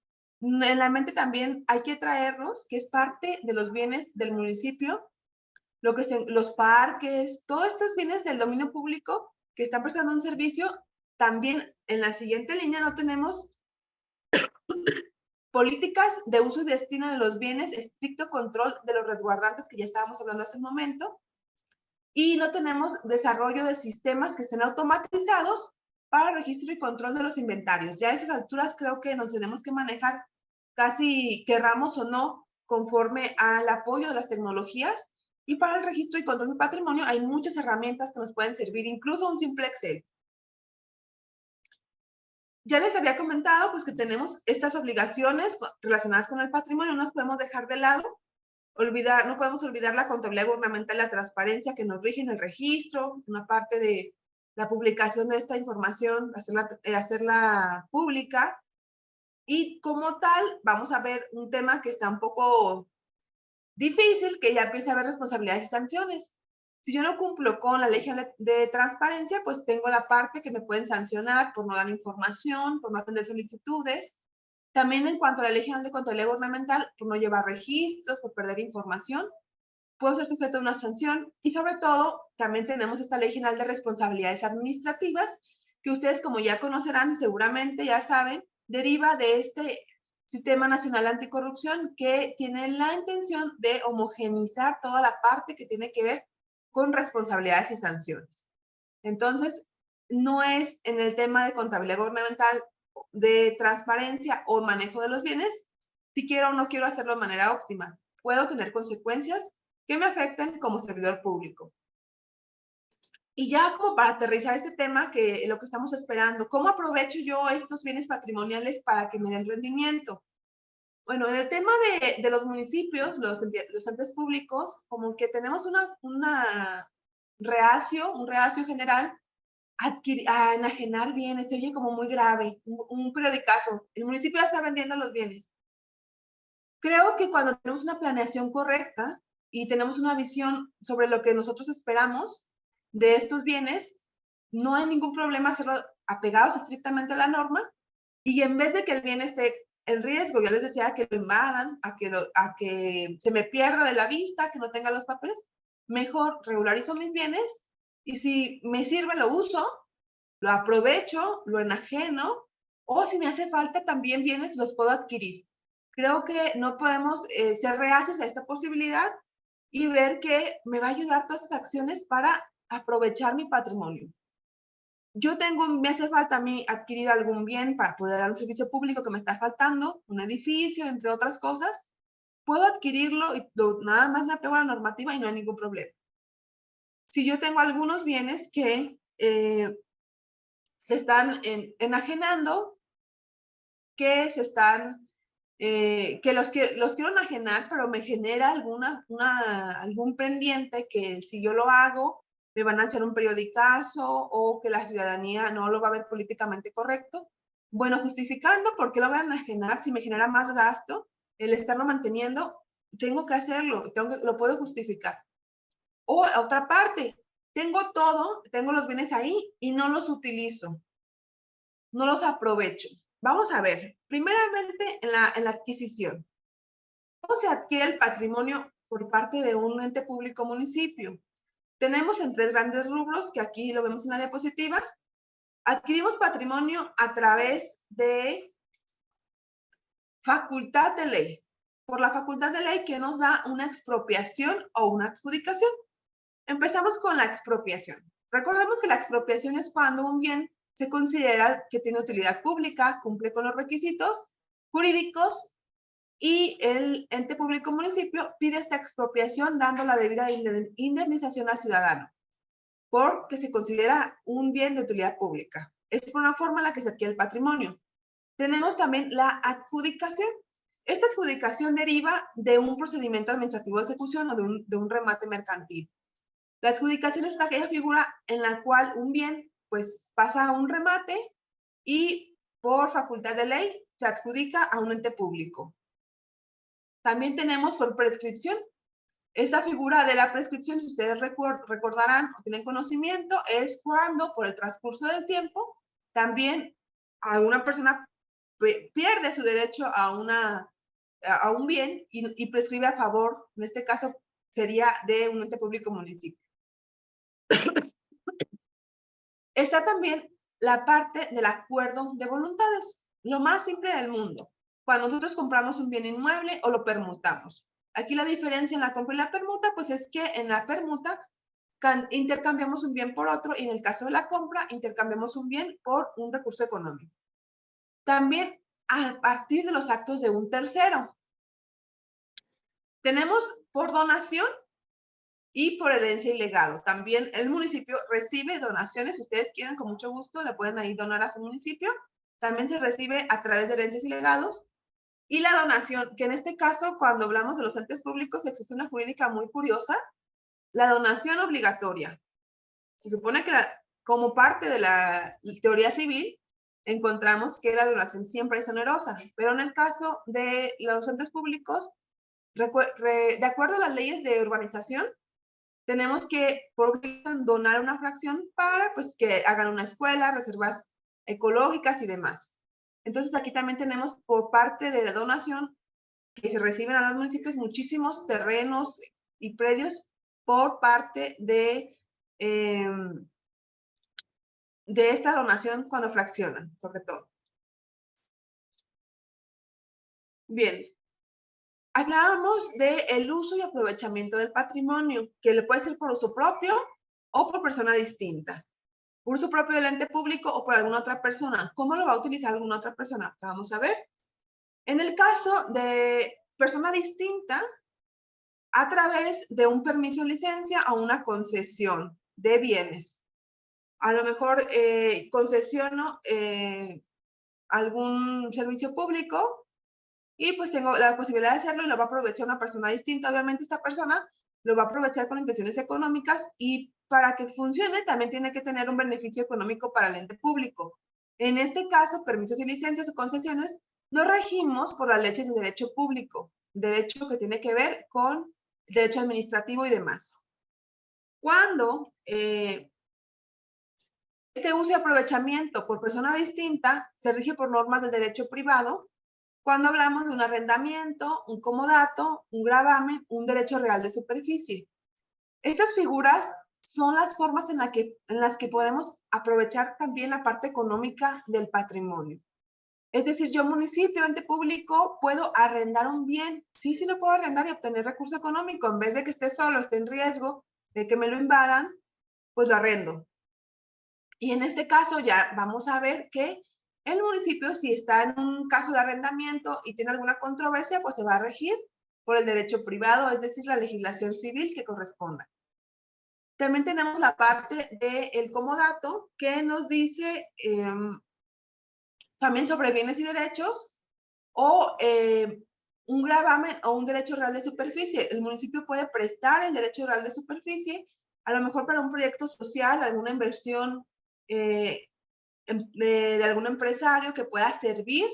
en la mente también hay que traernos que es parte de los bienes del municipio, los parques, todos estos bienes del dominio público que están prestando un servicio. También en la siguiente línea no tenemos políticas de uso y destino de los bienes, estricto control de los resguardantes que ya estábamos hablando hace un momento, y no tenemos desarrollo de sistemas que estén automatizados para registro y control de los inventarios. Ya a esas alturas creo que nos tenemos que manejar, casi querramos o no, conforme al apoyo de las tecnologías. Y para el registro y control del patrimonio hay muchas herramientas que nos pueden servir, incluso un simple Excel. Ya les había comentado pues, que tenemos estas obligaciones relacionadas con el patrimonio, no nos podemos dejar de lado, no podemos olvidar la contabilidad gubernamental, la transparencia que nos rige en el registro, una parte de la publicación de esta información, hacerla pública. Y como tal, vamos a ver un tema que está un poco difícil, que ya empieza a haber responsabilidades y sanciones. Si yo no cumplo con la ley de transparencia, pues tengo la parte que me pueden sancionar por no dar información, por no atender solicitudes. También en cuanto a la Ley General de Contabilidad Gubernamental, por no llevar registros, por perder información, puedo ser sujeto a una sanción. Y sobre todo, también tenemos esta Ley General de Responsabilidades Administrativas, que ustedes, como ya conocerán, seguramente ya saben, deriva de este Sistema Nacional Anticorrupción, que tiene la intención de homogeneizar toda la parte que tiene que ver con responsabilidades y sanciones. Entonces, no es en el tema de contabilidad gubernamental, de transparencia o manejo de los bienes, si quiero o no quiero hacerlo de manera óptima. Puedo tener consecuencias que me afecten como servidor público. Y ya como para aterrizar este tema, que lo que estamos esperando, ¿cómo aprovecho yo estos bienes patrimoniales para que me den rendimiento? Bueno, en el tema de los municipios, los entes públicos, como que tenemos un reacio general a enajenar bienes. Se oye como muy grave, un periodicazo. El municipio ya está vendiendo los bienes. Creo que cuando tenemos una planeación correcta y tenemos una visión sobre lo que nosotros esperamos de estos bienes, no hay ningún problema hacerlo apegados estrictamente a la norma, y en vez de que el bien esté en riesgo, ya les decía, que lo invadan, a que se me pierda de la vista, que no tenga los papeles, mejor regularizo mis bienes, y si me sirve lo uso, lo aprovecho, lo enajeno, o si me hace falta también bienes, los puedo adquirir. Creo que no podemos ser reacios a esta posibilidad y ver que me va a ayudar todas esas acciones para aprovechar mi patrimonio. Me hace falta a mí adquirir algún bien para poder dar un servicio público que me está faltando, un edificio, entre otras cosas. Puedo adquirirlo y nada más me apego a la normativa y no hay ningún problema. Si yo tengo algunos bienes que se están enajenando, que los quiero enajenar, pero me genera algún pendiente que si yo lo hago, me van a echar un periodicazo o que la ciudadanía no lo va a ver políticamente correcto. Bueno, justificando por qué lo voy a enajenar, si me genera más gasto, el estarlo manteniendo, tengo que hacerlo, lo puedo justificar. O otra parte, tengo los bienes ahí y no los utilizo, no los aprovecho. Vamos a ver, primeramente en la adquisición. ¿Cómo se adquiere el patrimonio por parte de un ente público municipio? Tenemos en 3 grandes rubros, que aquí lo vemos en la diapositiva. Adquirimos patrimonio a través de facultad de ley. Por la facultad de ley que nos da una expropiación o una adjudicación. Empezamos con la expropiación. Recordemos que la expropiación es cuando un bien se considera que tiene utilidad pública, cumple con los requisitos jurídicos y el ente público municipio pide esta expropiación dando la debida indemnización al ciudadano porque se considera un bien de utilidad pública. Es por una forma en la que se adquiere el patrimonio. Tenemos también la adjudicación. Esta adjudicación deriva de un procedimiento administrativo de ejecución o de un remate mercantil. La adjudicación es aquella figura en la cual un bien pues pasa a un remate y por facultad de ley se adjudica a un ente público. También tenemos por prescripción. Esa figura de la prescripción, si ustedes recordarán o tienen conocimiento, es cuando por el transcurso del tiempo también alguna persona pierde su derecho a un bien y prescribe a favor, en este caso sería de un ente público municipio. Está también la parte del acuerdo de voluntades, lo más simple del mundo. Cuando nosotros compramos un bien inmueble o lo permutamos. Aquí la diferencia en la compra y la permuta, pues es que en la permuta intercambiamos un bien por otro y en el caso de la compra intercambiamos un bien por un recurso económico. También a partir de los actos de un tercero. Tenemos por donación y por herencia y legado. También el municipio recibe donaciones. Si ustedes quieren, con mucho gusto, le pueden ahí donar a su municipio. También se recibe a través de herencias y legados. Y la donación, que en este caso, cuando hablamos de los entes públicos, existe una jurídica muy curiosa, la donación obligatoria. Se supone que como parte de la teoría civil, encontramos que la donación siempre es onerosa, pero en el caso de los entes públicos, de acuerdo a las leyes de urbanización, tenemos que donar una fracción para pues, que hagan una escuela, reservas ecológicas y demás. Entonces aquí también tenemos por parte de la donación que se reciben a los municipios muchísimos terrenos y predios por parte de esta donación cuando fraccionan, sobre todo. Bien. Hablábamos del uso y aprovechamiento del patrimonio, que le puede ser por uso propio o por persona distinta. Por uso propio del ente público o por alguna otra persona. ¿Cómo lo va a utilizar alguna otra persona? Vamos a ver. En el caso de persona distinta, a través de un permiso o licencia o una concesión de bienes. A lo mejor concesiono algún servicio público y pues tengo la posibilidad de hacerlo y lo va a aprovechar una persona distinta. Obviamente esta persona lo va a aprovechar con intenciones económicas y para que funcione también tiene que tener un beneficio económico para el ente público. En este caso, permisos y licencias o concesiones nos regimos por las leyes de derecho público, derecho que tiene que ver con derecho administrativo y demás. Cuando este uso y aprovechamiento por persona distinta se rige por normas del derecho privado, cuando hablamos de un arrendamiento, un comodato, un gravamen, un derecho real de superficie. Estas figuras son las formas en las que podemos aprovechar también la parte económica del patrimonio. Es decir, yo municipio, ente público, puedo arrendar un bien. Sí, lo puedo arrendar y obtener recurso económico. En vez de que esté solo, esté en riesgo de que me lo invadan, pues lo arrendo. Y en este caso ya vamos a ver que el municipio, si está en un caso de arrendamiento y tiene alguna controversia, pues se va a regir por el derecho privado, es decir, la legislación civil que corresponda. También tenemos la parte del comodato que nos dice también sobre bienes y derechos o un gravamen o un derecho real de superficie. El municipio puede prestar el derecho real de superficie, a lo mejor para un proyecto social, alguna inversión de algún empresario que pueda servir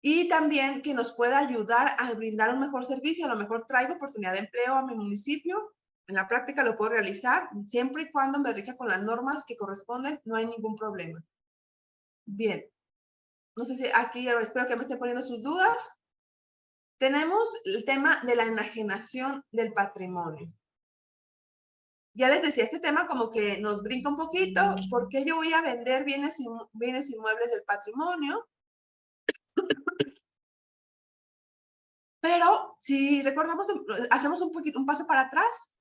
y también que nos pueda ayudar a brindar un mejor servicio. A lo mejor traigo oportunidad de empleo a mi municipio, en la práctica lo puedo realizar, siempre y cuando me rija con las normas que corresponden, no hay ningún problema. Bien, no sé si aquí, espero que me estén poniendo sus dudas. Tenemos el tema de la enajenación del patrimonio. Ya les decía, este tema como que nos brinca un poquito, porque yo voy a vender bienes inmuebles del patrimonio. Pero si recordamos, hacemos un paso para atrás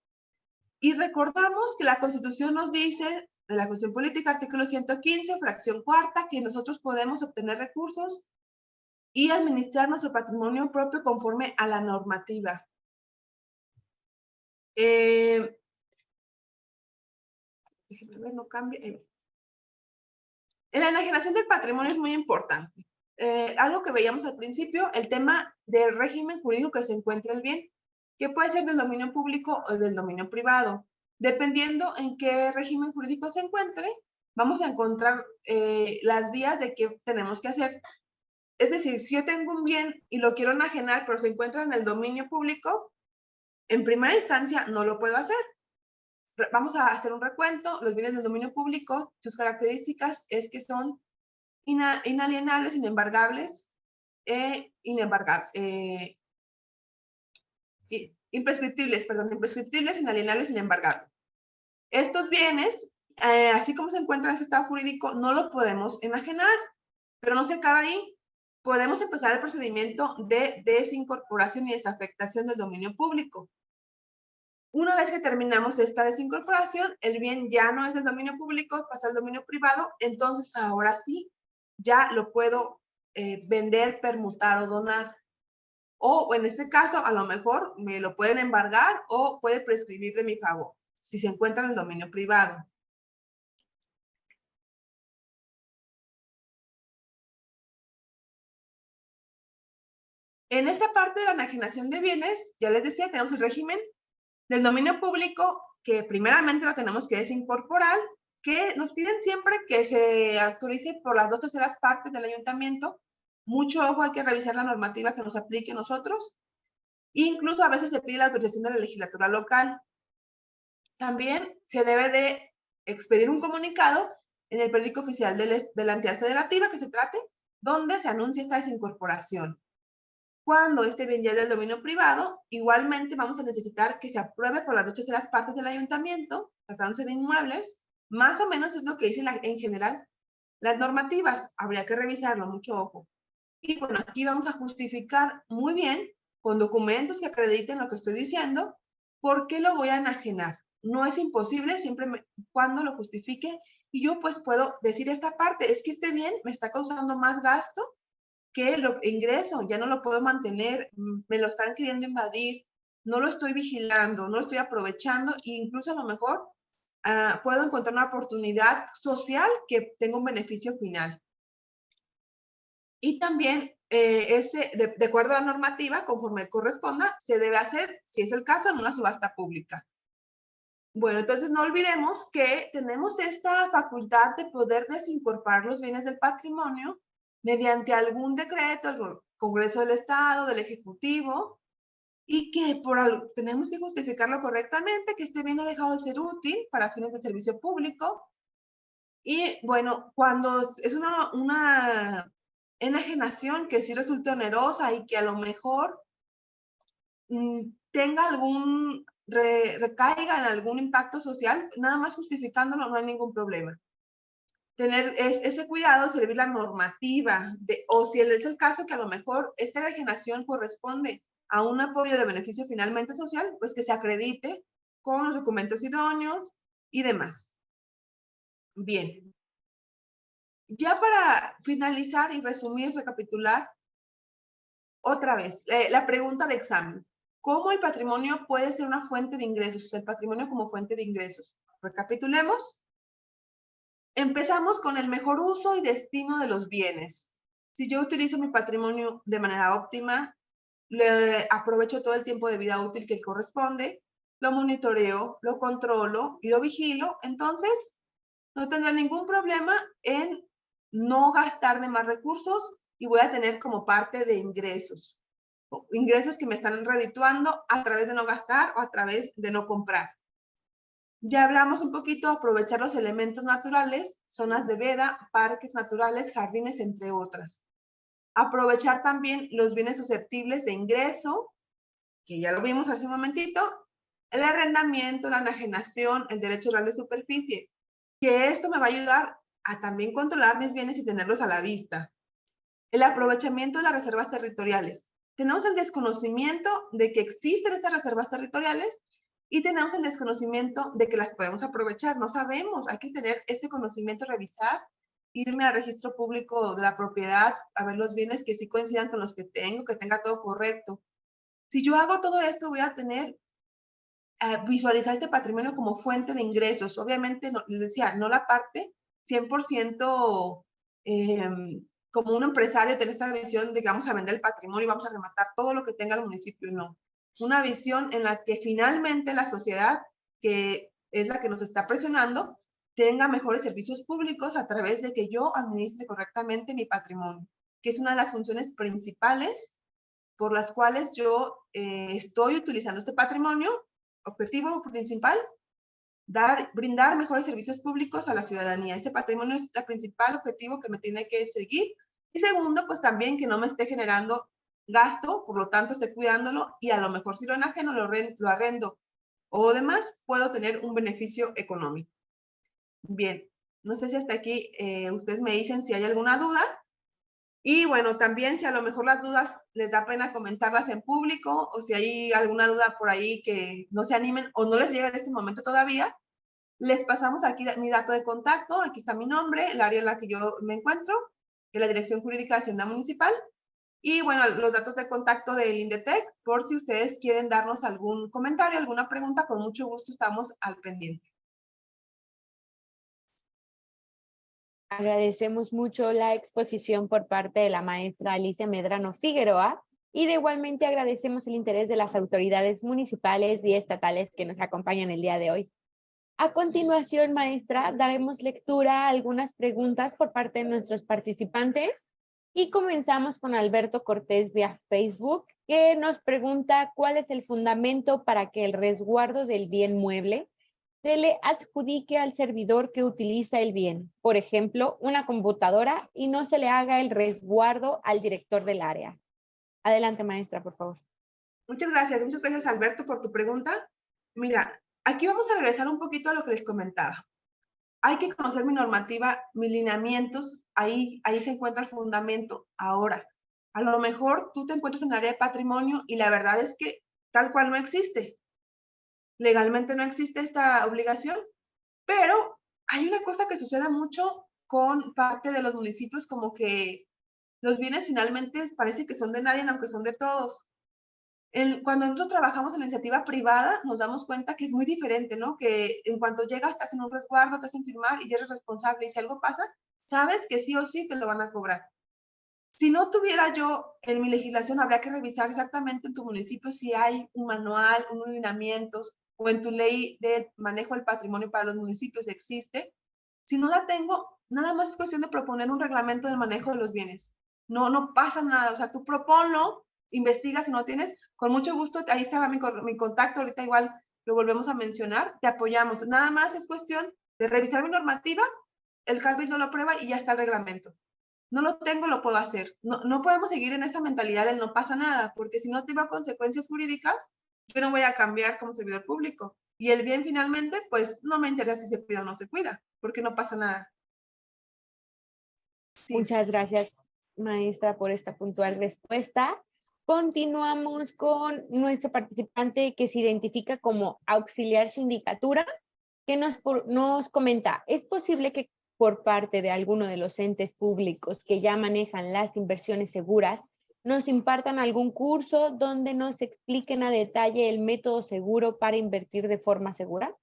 y recordamos que la Constitución nos dice, en la Constitución Política, artículo 115, fracción cuarta, que nosotros podemos obtener recursos y administrar nuestro patrimonio propio conforme a la normativa. Déjenme ver, no cambie. La enajenación del patrimonio es muy importante. Algo que veíamos al principio, el tema del régimen jurídico que se encuentra el bien, que puede ser del dominio público o del dominio privado. Dependiendo en qué régimen jurídico se encuentre, vamos a encontrar las vías de qué tenemos que hacer. Es decir, si yo tengo un bien y lo quiero enajenar, pero se encuentra en el dominio público, en primera instancia no lo puedo hacer. Vamos a hacer un recuento. Los bienes del dominio público, sus características es que son inalienables, inembargables, imprescriptibles, inalienables, inembargables. Estos bienes, así como se encuentran en ese estado jurídico, no lo podemos enajenar, pero no se acaba ahí. Podemos empezar el procedimiento de desincorporación y desafectación del dominio público. Una vez que terminamos esta desincorporación, el bien ya no es del dominio público, pasa al dominio privado, entonces ahora sí, ya lo puedo vender, permutar o donar. o en este caso a lo mejor me lo pueden embargar o puede prescribir de mi favor si se encuentra en el dominio privado. En esta parte de la enajenación de bienes, ya les decía, tenemos el régimen del dominio público, que primeramente lo tenemos que desincorporar, que nos piden siempre que se autorice por las 2/3 partes del ayuntamiento. Mucho ojo, hay que revisar la normativa que nos aplique a nosotros. Incluso a veces se pide la autorización de la legislatura local. También se debe de expedir un comunicado en el periódico oficial de la entidad federativa que se trate, donde se anuncia esta desincorporación. Cuando este bien ya es del dominio privado, igualmente vamos a necesitar que se apruebe por las 2/3 partes del ayuntamiento, tratándose de inmuebles. Más o menos es lo que dicen en general las normativas. Habría que revisarlo, mucho ojo. Y bueno, aquí vamos a justificar muy bien, con documentos que acrediten lo que estoy diciendo, por qué lo voy a enajenar. No es imposible, siempre cuando lo justifique, y yo pues puedo decir esta parte, es que este bien me está causando más gasto que lo ingreso, ya no lo puedo mantener, me lo están queriendo invadir, no lo estoy vigilando, no lo estoy aprovechando, e incluso a lo mejor puedo encontrar una oportunidad social que tenga un beneficio final. Y también, de acuerdo a la normativa, conforme corresponda, se debe hacer, si es el caso, en una subasta pública. Bueno, entonces no olvidemos que tenemos esta facultad de poder desincorporar los bienes del patrimonio mediante algún decreto del Congreso del Estado, del Ejecutivo, y que tenemos que justificarlo correctamente, que este bien ha dejado de ser útil para fines de servicio público. Y bueno, cuando es una enajenación que sí resulta onerosa y que a lo mejor tenga recaiga en algún impacto social, nada más justificándolo no hay ningún problema. Tener ese cuidado, servir la normativa, o si es el caso que a lo mejor esta enajenación corresponde a un apoyo de beneficio finalmente social, pues que se acredite con los documentos idóneos y demás. Bien. Ya para finalizar y resumir, recapitular, otra vez, la pregunta de examen. ¿Cómo el patrimonio puede ser una fuente de ingresos? El patrimonio como fuente de ingresos. Recapitulemos. Empezamos con el mejor uso y destino de los bienes. Si yo utilizo mi patrimonio de manera óptima, le aprovecho todo el tiempo de vida útil que corresponde, lo monitoreo, lo controlo y lo vigilo, entonces no tendré ningún problema en no gastar de más recursos y voy a tener como parte de ingresos. Ingresos que me están redituando a través de no gastar o a través de no comprar. Ya hablamos un poquito de aprovechar los elementos naturales, zonas de veda, parques naturales, jardines, entre otras. Aprovechar también los bienes susceptibles de ingreso, que ya lo vimos hace un momentito, el arrendamiento, la enajenación, el derecho real de superficie, que esto me va a ayudar a también controlar mis bienes y tenerlos a la vista. El aprovechamiento de las reservas territoriales. Tenemos el desconocimiento de que existen estas reservas territoriales y tenemos el desconocimiento de que las podemos aprovechar. No sabemos, hay que tener este conocimiento, revisar, irme al registro público de la propiedad, a ver los bienes que sí coincidan con los que tengo, que tenga todo correcto. Si yo hago todo esto, voy a tener, visualizar este patrimonio como fuente de ingresos. Obviamente, les decía, no la parte 100% como un empresario, tener esta visión de que vamos a vender el patrimonio y vamos a rematar todo lo que tenga el municipio, no. Una visión en la que finalmente la sociedad, que es la que nos está presionando, tenga mejores servicios públicos a través de que yo administre correctamente mi patrimonio, que es una de las funciones principales por las cuales yo estoy utilizando este patrimonio. Objetivo principal, brindar mejores servicios públicos a la ciudadanía. Este patrimonio es el principal objetivo que me tiene que seguir. Y segundo, pues también que no me esté generando gasto, por lo tanto esté cuidándolo y a lo mejor si lo enajeno, lo arrendo o demás, puedo tener un beneficio económico. Bien, no sé si hasta aquí ustedes me dicen si hay alguna duda. Y bueno, también si a lo mejor las dudas les da pena comentarlas en público o si hay alguna duda por ahí que no se animen o no les llega en este momento todavía, les pasamos aquí mi dato de contacto. Aquí está mi nombre, el área en la que yo me encuentro, en la Dirección Jurídica de Hacienda Municipal. Y bueno, los datos de contacto del INDETEC, por si ustedes quieren darnos algún comentario, alguna pregunta, con mucho gusto estamos al pendiente. Agradecemos mucho la exposición por parte de la maestra Alicia Medrano Figueroa y de igualmente agradecemos el interés de las autoridades municipales y estatales que nos acompañan el día de hoy. A continuación, maestra, daremos lectura a algunas preguntas por parte de nuestros participantes y comenzamos con Alberto Cortés vía Facebook, que nos pregunta cuál es el fundamento para que el resguardo del bien mueble se le adjudique al servidor que utiliza el bien, por ejemplo, una computadora, y no se le haga el resguardo al director del área. Adelante, maestra, por favor. Muchas gracias Alberto por tu pregunta. Mira, aquí vamos a regresar un poquito a lo que les comentaba. Hay que conocer mi normativa, mis lineamientos, ahí se encuentra el fundamento. Ahora, a lo mejor tú te encuentras en el área de patrimonio y la verdad es que tal cual no existe. Legalmente no existe esta obligación, pero hay una cosa que sucede mucho con parte de los municipios, como que los bienes finalmente parece que son de nadie, aunque son de todos. Cuando nosotros trabajamos en la iniciativa privada, nos damos cuenta que es muy diferente, ¿no? Que en cuanto llegas, te hacen un resguardo, te hacen firmar y eres responsable. Y si algo pasa, sabes que sí o sí te lo van a cobrar. Si no tuviera yo en mi legislación, habría que revisar exactamente en tu municipio si hay un manual, unos lineamientos, o en tu ley de manejo del patrimonio para los municipios existe. Si no la tengo, nada más es cuestión de proponer un reglamento del manejo de los bienes. No pasa nada. O sea, tú proponlo, investiga si no tienes, con mucho gusto, ahí estaba mi contacto, ahorita igual lo volvemos a mencionar, te apoyamos. Nada más es cuestión de revisar mi normativa, el cabildo lo aprueba y ya está el reglamento. No lo tengo, lo puedo hacer. No podemos seguir en esa mentalidad del no pasa nada, porque si no tengo consecuencias jurídicas, yo no voy a cambiar como servidor público. Y el bien finalmente, pues no me interesa si se cuida o no se cuida, porque no pasa nada. Sí. Muchas gracias, maestra, por esta puntual respuesta. Continuamos con nuestro participante que se identifica como auxiliar sindicatura, que nos comenta, ¿es posible que por parte de alguno de los entes públicos que ya manejan las inversiones seguras, nos impartan algún curso donde nos expliquen a detalle el método seguro para invertir de forma segura?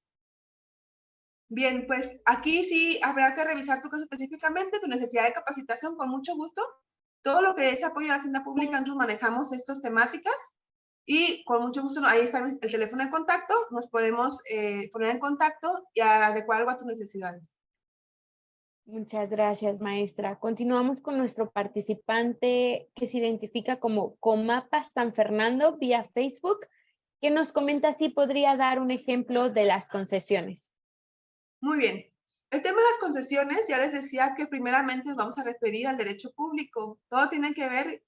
Bien, pues aquí sí habrá que revisar tu caso específicamente, tu necesidad de capacitación, con mucho gusto. Todo lo que es apoyo a la hacienda pública, nosotros manejamos estas temáticas y con mucho gusto, ahí está el teléfono de contacto, nos podemos poner en contacto y adecuar algo a tus necesidades. Muchas gracias, maestra. Continuamos con nuestro participante que se identifica como Comapa San Fernando vía Facebook, que nos comenta si podría dar un ejemplo de las concesiones. Muy bien. El tema de las concesiones, ya les decía que primeramente nos vamos a referir al derecho público. Todo tiene que ver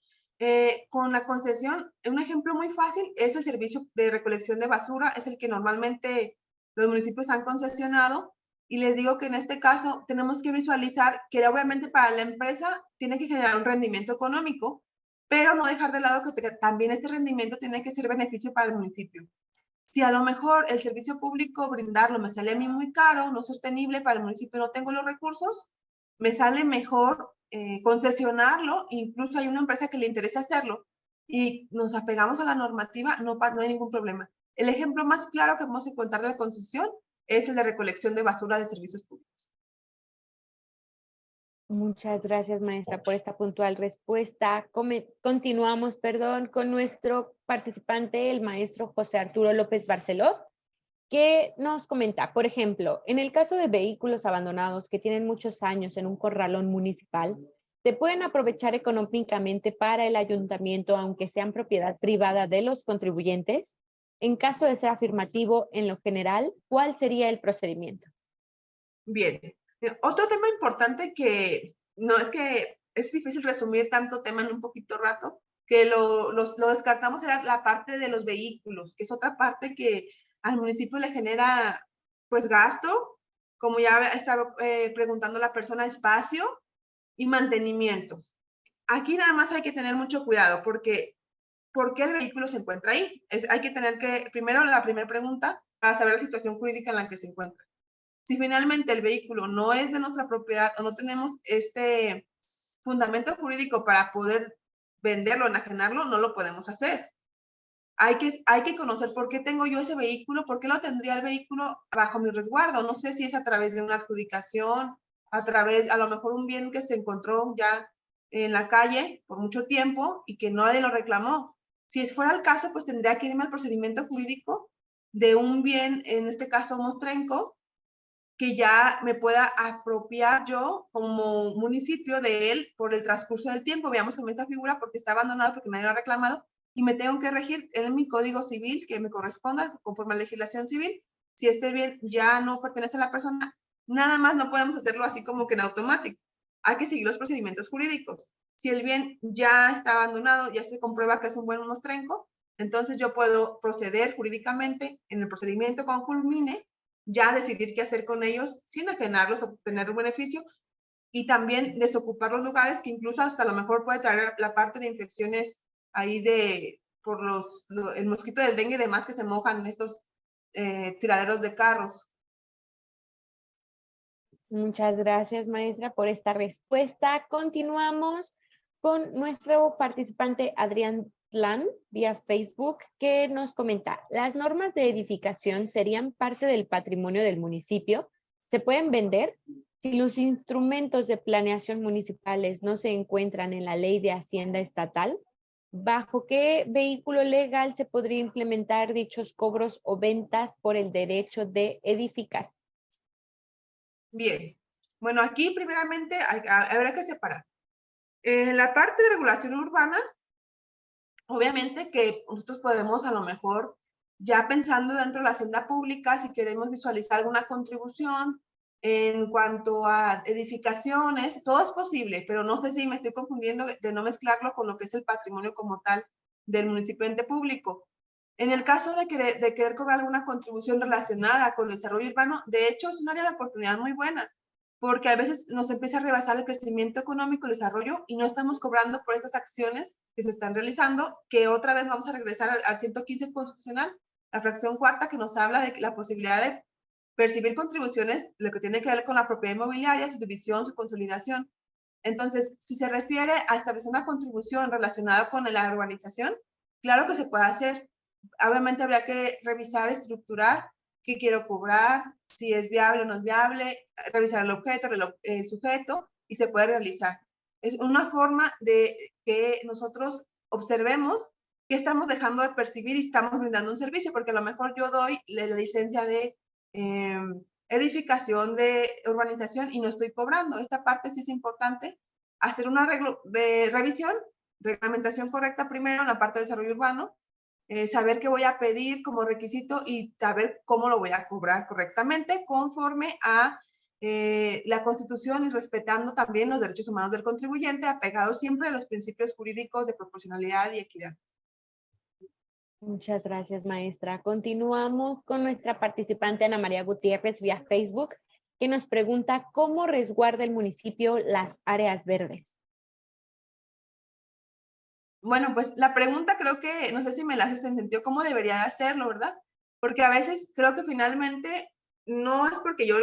con la concesión. Un ejemplo muy fácil es el servicio de recolección de basura, es el que normalmente los municipios han concesionado. Y les digo que en este caso tenemos que visualizar que obviamente para la empresa tiene que generar un rendimiento económico, pero no dejar de lado que también este rendimiento tiene que ser beneficio para el municipio. Si a lo mejor el servicio público brindarlo me sale a mí muy caro, no sostenible para el municipio, no tengo los recursos, me sale mejor concesionarlo, incluso hay una empresa que le interesa hacerlo y nos apegamos a la normativa, no hay ningún problema. El ejemplo más claro que vamos a encontrar de la concesión es el de recolección de basura de servicios públicos. Muchas gracias, maestra, por esta puntual respuesta. Continuamos, con nuestro participante, el maestro José Arturo López Barceló, que nos comenta, por ejemplo, en el caso de vehículos abandonados que tienen muchos años en un corralón municipal, ¿se pueden aprovechar económicamente para el ayuntamiento, aunque sean propiedad privada de los contribuyentes? En caso de ser afirmativo, en lo general, ¿cuál sería el procedimiento? Bien. Otro tema importante que no es que es difícil resumir tanto tema en un poquito rato, que lo descartamos, era la parte de los vehículos, que es otra parte que al municipio le genera pues gasto, como ya estaba preguntando la persona, espacio y mantenimiento. Aquí nada más hay que tener mucho cuidado porque ¿por qué el vehículo se encuentra ahí? Hay que tener primero la primera pregunta para saber la situación jurídica en la que se encuentra. Si finalmente el vehículo no es de nuestra propiedad o no tenemos este fundamento jurídico para poder venderlo, enajenarlo, no lo podemos hacer. Hay que conocer por qué tengo yo ese vehículo, por qué lo tendría el vehículo bajo mi resguardo. No sé si es a través de una adjudicación, a través, a lo mejor un bien que se encontró ya en la calle por mucho tiempo y que nadie lo reclamó. Si fuera el caso, pues tendría que irme al procedimiento jurídico de un bien, en este caso mostrenco, que ya me pueda apropiar yo como municipio de él por el transcurso del tiempo. Veamos en esta figura porque está abandonado, porque nadie lo ha reclamado, y me tengo que regir en mi código civil que me corresponda conforme a la legislación civil. Si este bien ya no pertenece a la persona, nada más no podemos hacerlo así como que en automático. Hay que seguir los procedimientos jurídicos. Si el bien ya está abandonado, ya se comprueba que es un buen mostrenco, entonces yo puedo proceder jurídicamente en el procedimiento cuando culmine, ya decidir qué hacer con ellos sin ajenarlos, obtener un beneficio y también desocupar los lugares que incluso hasta a lo mejor puede traer la parte de infecciones ahí por el mosquito del dengue y demás que se mojan en estos tiraderos de carros. Muchas gracias, maestra, por esta respuesta. Continuamos con nuestro participante Adrián Plan vía Facebook, que nos comenta: ¿las normas de edificación serían parte del patrimonio del municipio? ¿Se pueden vender? Si los instrumentos de planeación municipales no se encuentran en la ley de Hacienda estatal, ¿bajo qué vehículo legal se podría implementar dichos cobros o ventas por el derecho de edificar? Bien, bueno, aquí primeramente habrá que separar. En la parte de regulación urbana, obviamente que nosotros podemos a lo mejor, ya pensando dentro de la hacienda pública, si queremos visualizar alguna contribución en cuanto a edificaciones, todo es posible, pero no sé si me estoy confundiendo de no mezclarlo con lo que es el patrimonio como tal del municipio ente público. En el caso de querer cobrar alguna contribución relacionada con el desarrollo urbano, de hecho es un área de oportunidad muy buena, porque a veces nos empieza a rebasar el crecimiento económico, el desarrollo, y no estamos cobrando por esas acciones que se están realizando, que otra vez vamos a regresar al 115 constitucional, la fracción cuarta, que nos habla de la posibilidad de percibir contribuciones, lo que tiene que ver con la propiedad inmobiliaria, su división, su consolidación. Entonces, si se refiere a establecer una contribución relacionada con la urbanización, claro que se puede hacer. Obviamente habría que revisar, estructurar qué quiero cobrar, si es viable o no es viable, revisar el objeto, el sujeto, y se puede realizar. Es una forma de que nosotros observemos qué estamos dejando de percibir y estamos brindando un servicio, porque a lo mejor yo doy la licencia de edificación, de urbanización, y no estoy cobrando. Esta parte sí es importante, hacer una revisión, reglamentación correcta primero en la parte de desarrollo urbano, saber qué voy a pedir como requisito y saber cómo lo voy a cobrar correctamente conforme a la Constitución y respetando también los derechos humanos del contribuyente, apegados siempre a los principios jurídicos de proporcionalidad y equidad. Muchas gracias, maestra. Continuamos con nuestra participante Ana María Gutiérrez vía Facebook, que nos pregunta: ¿cómo resguarda el municipio las áreas verdes? Bueno, pues la pregunta creo que, no sé si me la haces en sentido cómo debería de hacerlo, ¿verdad? Porque a veces creo que finalmente no es porque yo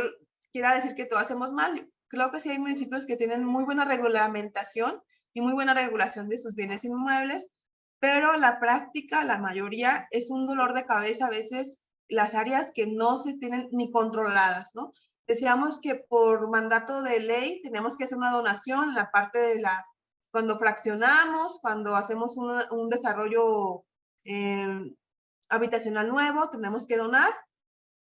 quiera decir que todo hacemos mal. Creo que sí hay municipios que tienen muy buena reglamentación y muy buena regulación de sus bienes inmuebles, pero la práctica, la mayoría, es un dolor de cabeza a veces las áreas que no se tienen ni controladas, ¿no? Decíamos que por mandato de ley tenemos que hacer una donación en la parte de cuando fraccionamos, cuando hacemos un desarrollo habitacional nuevo, tenemos que donar.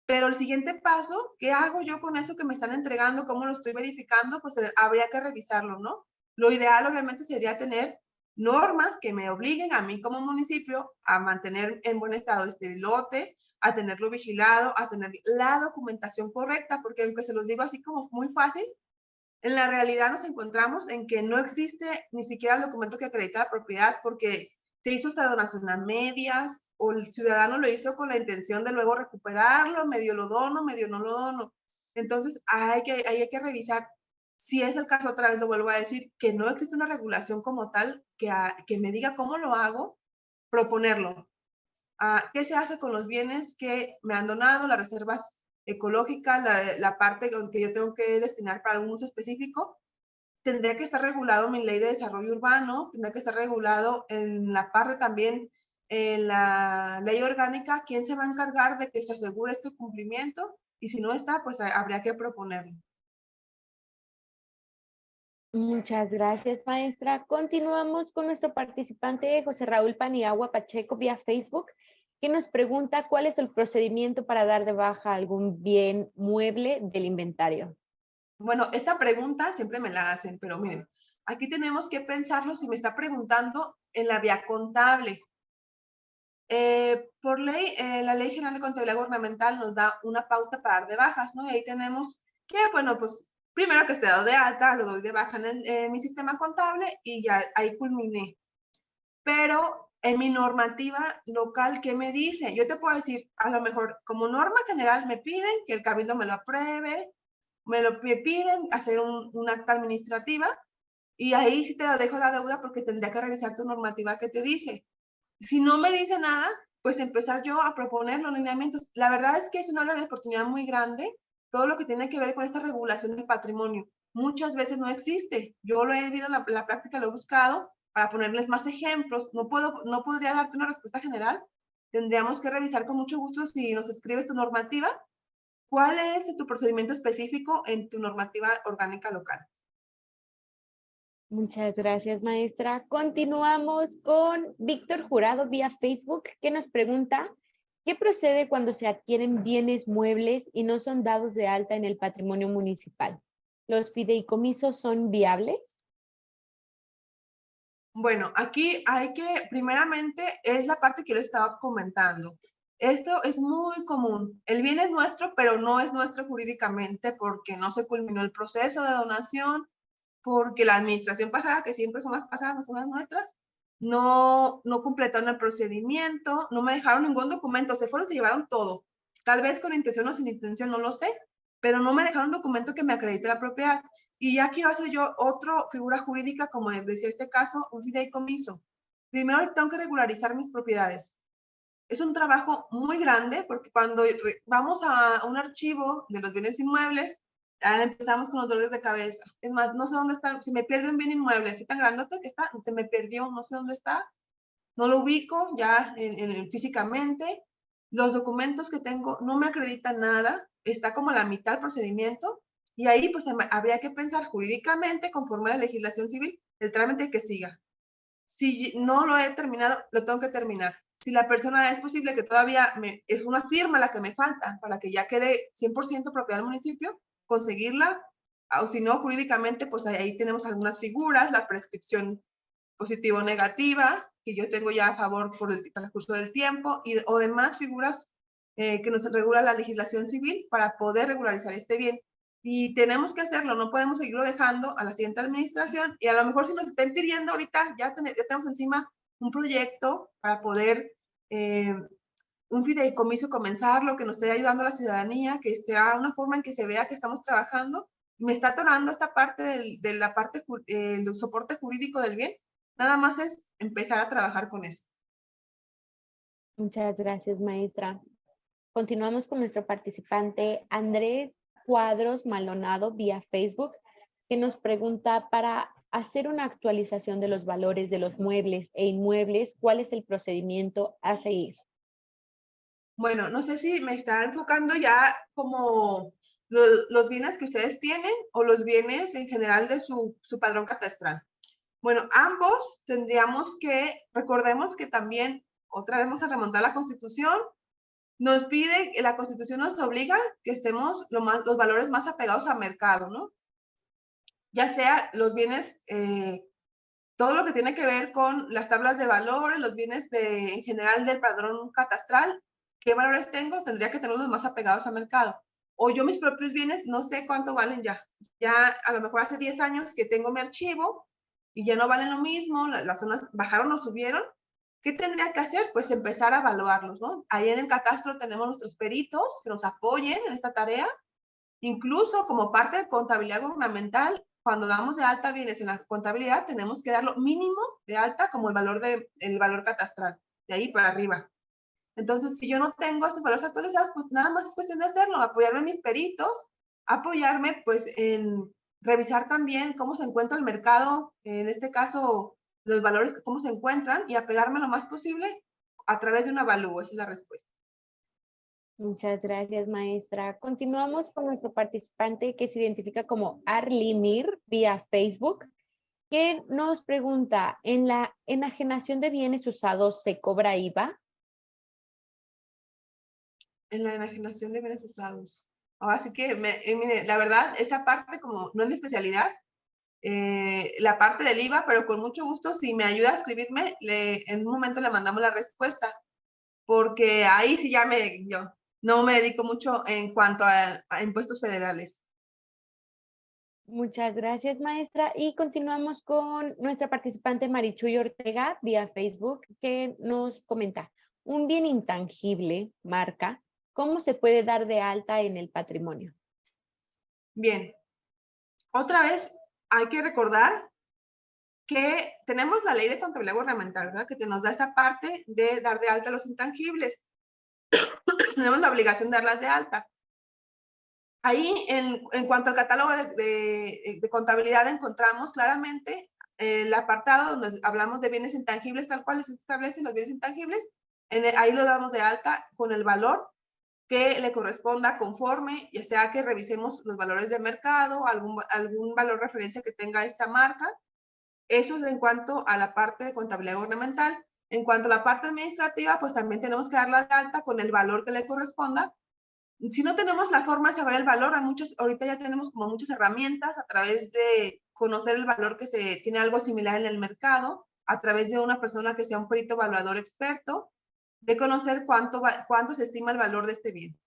Pero el siguiente paso, ¿qué hago yo con eso que me están entregando? ¿Cómo lo estoy verificando? Pues habría que revisarlo, ¿no? Lo ideal obviamente sería tener normas que me obliguen a mí como municipio a mantener en buen estado este lote, a tenerlo vigilado, a tener la documentación correcta, porque aunque se los digo así como muy fácil, en la realidad nos encontramos en que no existe ni siquiera el documento que acredita la propiedad porque se hizo esta donación a medias o el ciudadano lo hizo con la intención de luego recuperarlo, medio lo dono, medio no lo dono. Entonces hay que revisar si es el caso, otra vez lo vuelvo a decir, que no existe una regulación como tal que me diga cómo lo hago, proponerlo. ¿Qué se hace con los bienes que me han donado, las reservas ecológicas, la parte que yo tengo que destinar para algún uso específico? tendría que estar regulado en mi ley de desarrollo urbano, tendría que estar regulado en la parte también, en la ley orgánica, quién se va a encargar de que se asegure este cumplimiento, y si no está, pues habría que proponerlo. Muchas gracias, maestra. Continuamos con nuestro participante José Raúl Paniagua Pacheco vía Facebook, que nos pregunta cuál es el procedimiento para dar de baja algún bien mueble del inventario. Bueno, esta pregunta siempre me la hacen, pero miren, aquí tenemos que pensarlo si me está preguntando en la vía contable. Por ley, la Ley General de Contabilidad Gubernamental nos da una pauta para dar de bajas, ¿no? Y ahí tenemos que, bueno, pues primero que esté dado de alta, lo doy de baja en mi sistema contable y ya ahí culminé. Pero en mi normativa local, ¿qué me dice? Yo te puedo decir, a lo mejor como norma general me piden que el cabildo me lo apruebe, me piden hacer un acta administrativa y ahí sí te la dejo la deuda porque tendría que revisar tu normativa que te dice. Si no me dice nada, pues empezar yo a proponer los lineamientos. La verdad es que es una área de oportunidad muy grande, todo lo que tiene que ver con esta regulación del patrimonio. Muchas veces no existe. Yo lo he vivido en la práctica, lo he buscado para ponerles más ejemplos. No podría darte una respuesta general. Tendríamos que revisar con mucho gusto si nos escribes tu normativa, cuál es tu procedimiento específico en tu normativa orgánica local. Muchas gracias, maestra. Continuamos con Víctor Jurado vía Facebook, que nos pregunta, ¿qué procede cuando se adquieren bienes muebles y no son dados de alta en el patrimonio municipal? ¿Los fideicomisos son viables? Bueno, aquí hay que, primeramente, es la parte que yo estaba comentando. Esto es muy común. El bien es nuestro, pero no es nuestro jurídicamente porque no se culminó el proceso de donación, porque la administración pasada, que siempre son las pasadas, no son las nuestras, no completaron el procedimiento, no me dejaron ningún documento, se fueron, se llevaron todo. Tal vez con intención o sin intención, no lo sé, pero no me dejaron un documento que me acredite la propiedad. Y ya quiero hacer yo otra figura jurídica, como decía este caso, un fideicomiso. Primero tengo que regularizar mis propiedades. Es un trabajo muy grande porque cuando vamos a un archivo de los bienes inmuebles, ya empezamos con los dolores de cabeza. Es más, no sé dónde está, si me pierde un bien inmueble, así tan grandote que está, se me perdió, no sé dónde está, no lo ubico ya físicamente. Los documentos que tengo no me acreditan nada, está como a la mitad del procedimiento y ahí pues habría que pensar jurídicamente, conforme a la legislación civil, el trámite que siga. Si no lo he terminado, lo tengo que terminar. Si la persona es posible que todavía es una firma la que me falta para que ya quede 100% propiedad del municipio, conseguirla, o si no, jurídicamente, pues ahí tenemos algunas figuras, la prescripción positiva o negativa, que yo tengo ya a favor por el transcurso del tiempo, o demás figuras que nos regula la legislación civil para poder regularizar este bien. Y tenemos que hacerlo, no podemos seguirlo dejando a la siguiente administración y a lo mejor si nos estén pidiendo ahorita, ya tenemos encima un proyecto para poder un fideicomiso comenzarlo, que nos esté ayudando a la ciudadanía, que sea una forma en que se vea que estamos trabajando. Me está atorando esta parte de la parte del soporte jurídico del bien. Nada más es empezar a trabajar con eso. Muchas gracias, maestra. Continuamos con nuestro participante Andrés Cuadros Maldonado vía Facebook, que nos pregunta, para hacer una actualización de los valores de los muebles e inmuebles, ¿cuál es el procedimiento a seguir? Bueno, no sé si me está enfocando ya como los bienes que ustedes tienen o los bienes en general de su padrón catastral. Bueno, ambos tendríamos que, recordemos que también, otra vez vamos a remontar la Constitución, nos pide, la Constitución nos obliga que estemos los valores más apegados al mercado, ¿no? Ya sea los bienes, todo lo que tiene que ver con las tablas de valores, los bienes en general del padrón catastral, ¿qué valores tengo? Tendría que tenerlos más apegados al mercado. O yo mis propios bienes, no sé cuánto valen ya. Ya a lo mejor hace 10 años que tengo mi archivo y ya no valen lo mismo, las zonas bajaron o subieron. ¿Qué tendría que hacer? Pues empezar a evaluarlos, ¿no? Ahí en el catastro tenemos nuestros peritos que nos apoyen en esta tarea. Incluso como parte de contabilidad gubernamental, cuando damos de alta bienes en la contabilidad, tenemos que dar lo mínimo de alta como el valor catastral, de ahí para arriba. Entonces, si yo no tengo estos valores actualizados, pues nada más es cuestión de hacerlo, apoyarme en mis peritos, apoyarme pues en revisar también cómo se encuentra el mercado, en este caso, los valores, cómo se encuentran, y apegarme lo más posible a través de un avalúo. Esa es la respuesta. Muchas gracias, maestra. Continuamos con nuestro participante que se identifica como Arlimir vía Facebook, que nos pregunta, ¿en la enajenación de bienes usados se cobra IVA? En la enajenación de bienes usados. Así que, mire, la verdad, esa parte como no es mi especialidad, la parte del IVA, pero con mucho gusto, si me ayuda a escribirme, en un momento le mandamos la respuesta, porque ahí sí ya yo no me dedico mucho en cuanto a impuestos federales. Muchas gracias, maestra. Y continuamos con nuestra participante Marichuy Ortega vía Facebook, que nos comenta, un bien intangible, marca, ¿cómo se puede dar de alta en el patrimonio? Bien, otra vez hay que recordar que tenemos la ley de contabilidad gubernamental, ¿verdad? Que nos da esta parte de dar de alta los intangibles. Tenemos la obligación de darlas de alta. Ahí, en cuanto al catálogo de contabilidad, encontramos claramente el apartado donde hablamos de bienes intangibles, tal cual se establecen los bienes intangibles. Ahí lo damos de alta con el valor que le corresponda conforme, ya sea que revisemos los valores de mercado, algún valor referencia que tenga esta marca. Eso es en cuanto a la parte de contabilidad gubernamental. En cuanto a la parte administrativa, pues también tenemos que darla de alta con el valor que le corresponda. Si no tenemos la forma de saber el valor, ahorita ya tenemos como muchas herramientas a través de conocer el valor que se tiene algo similar en el mercado, a través de una persona que sea un perito evaluador experto, de conocer cuánto se estima el valor de este bien.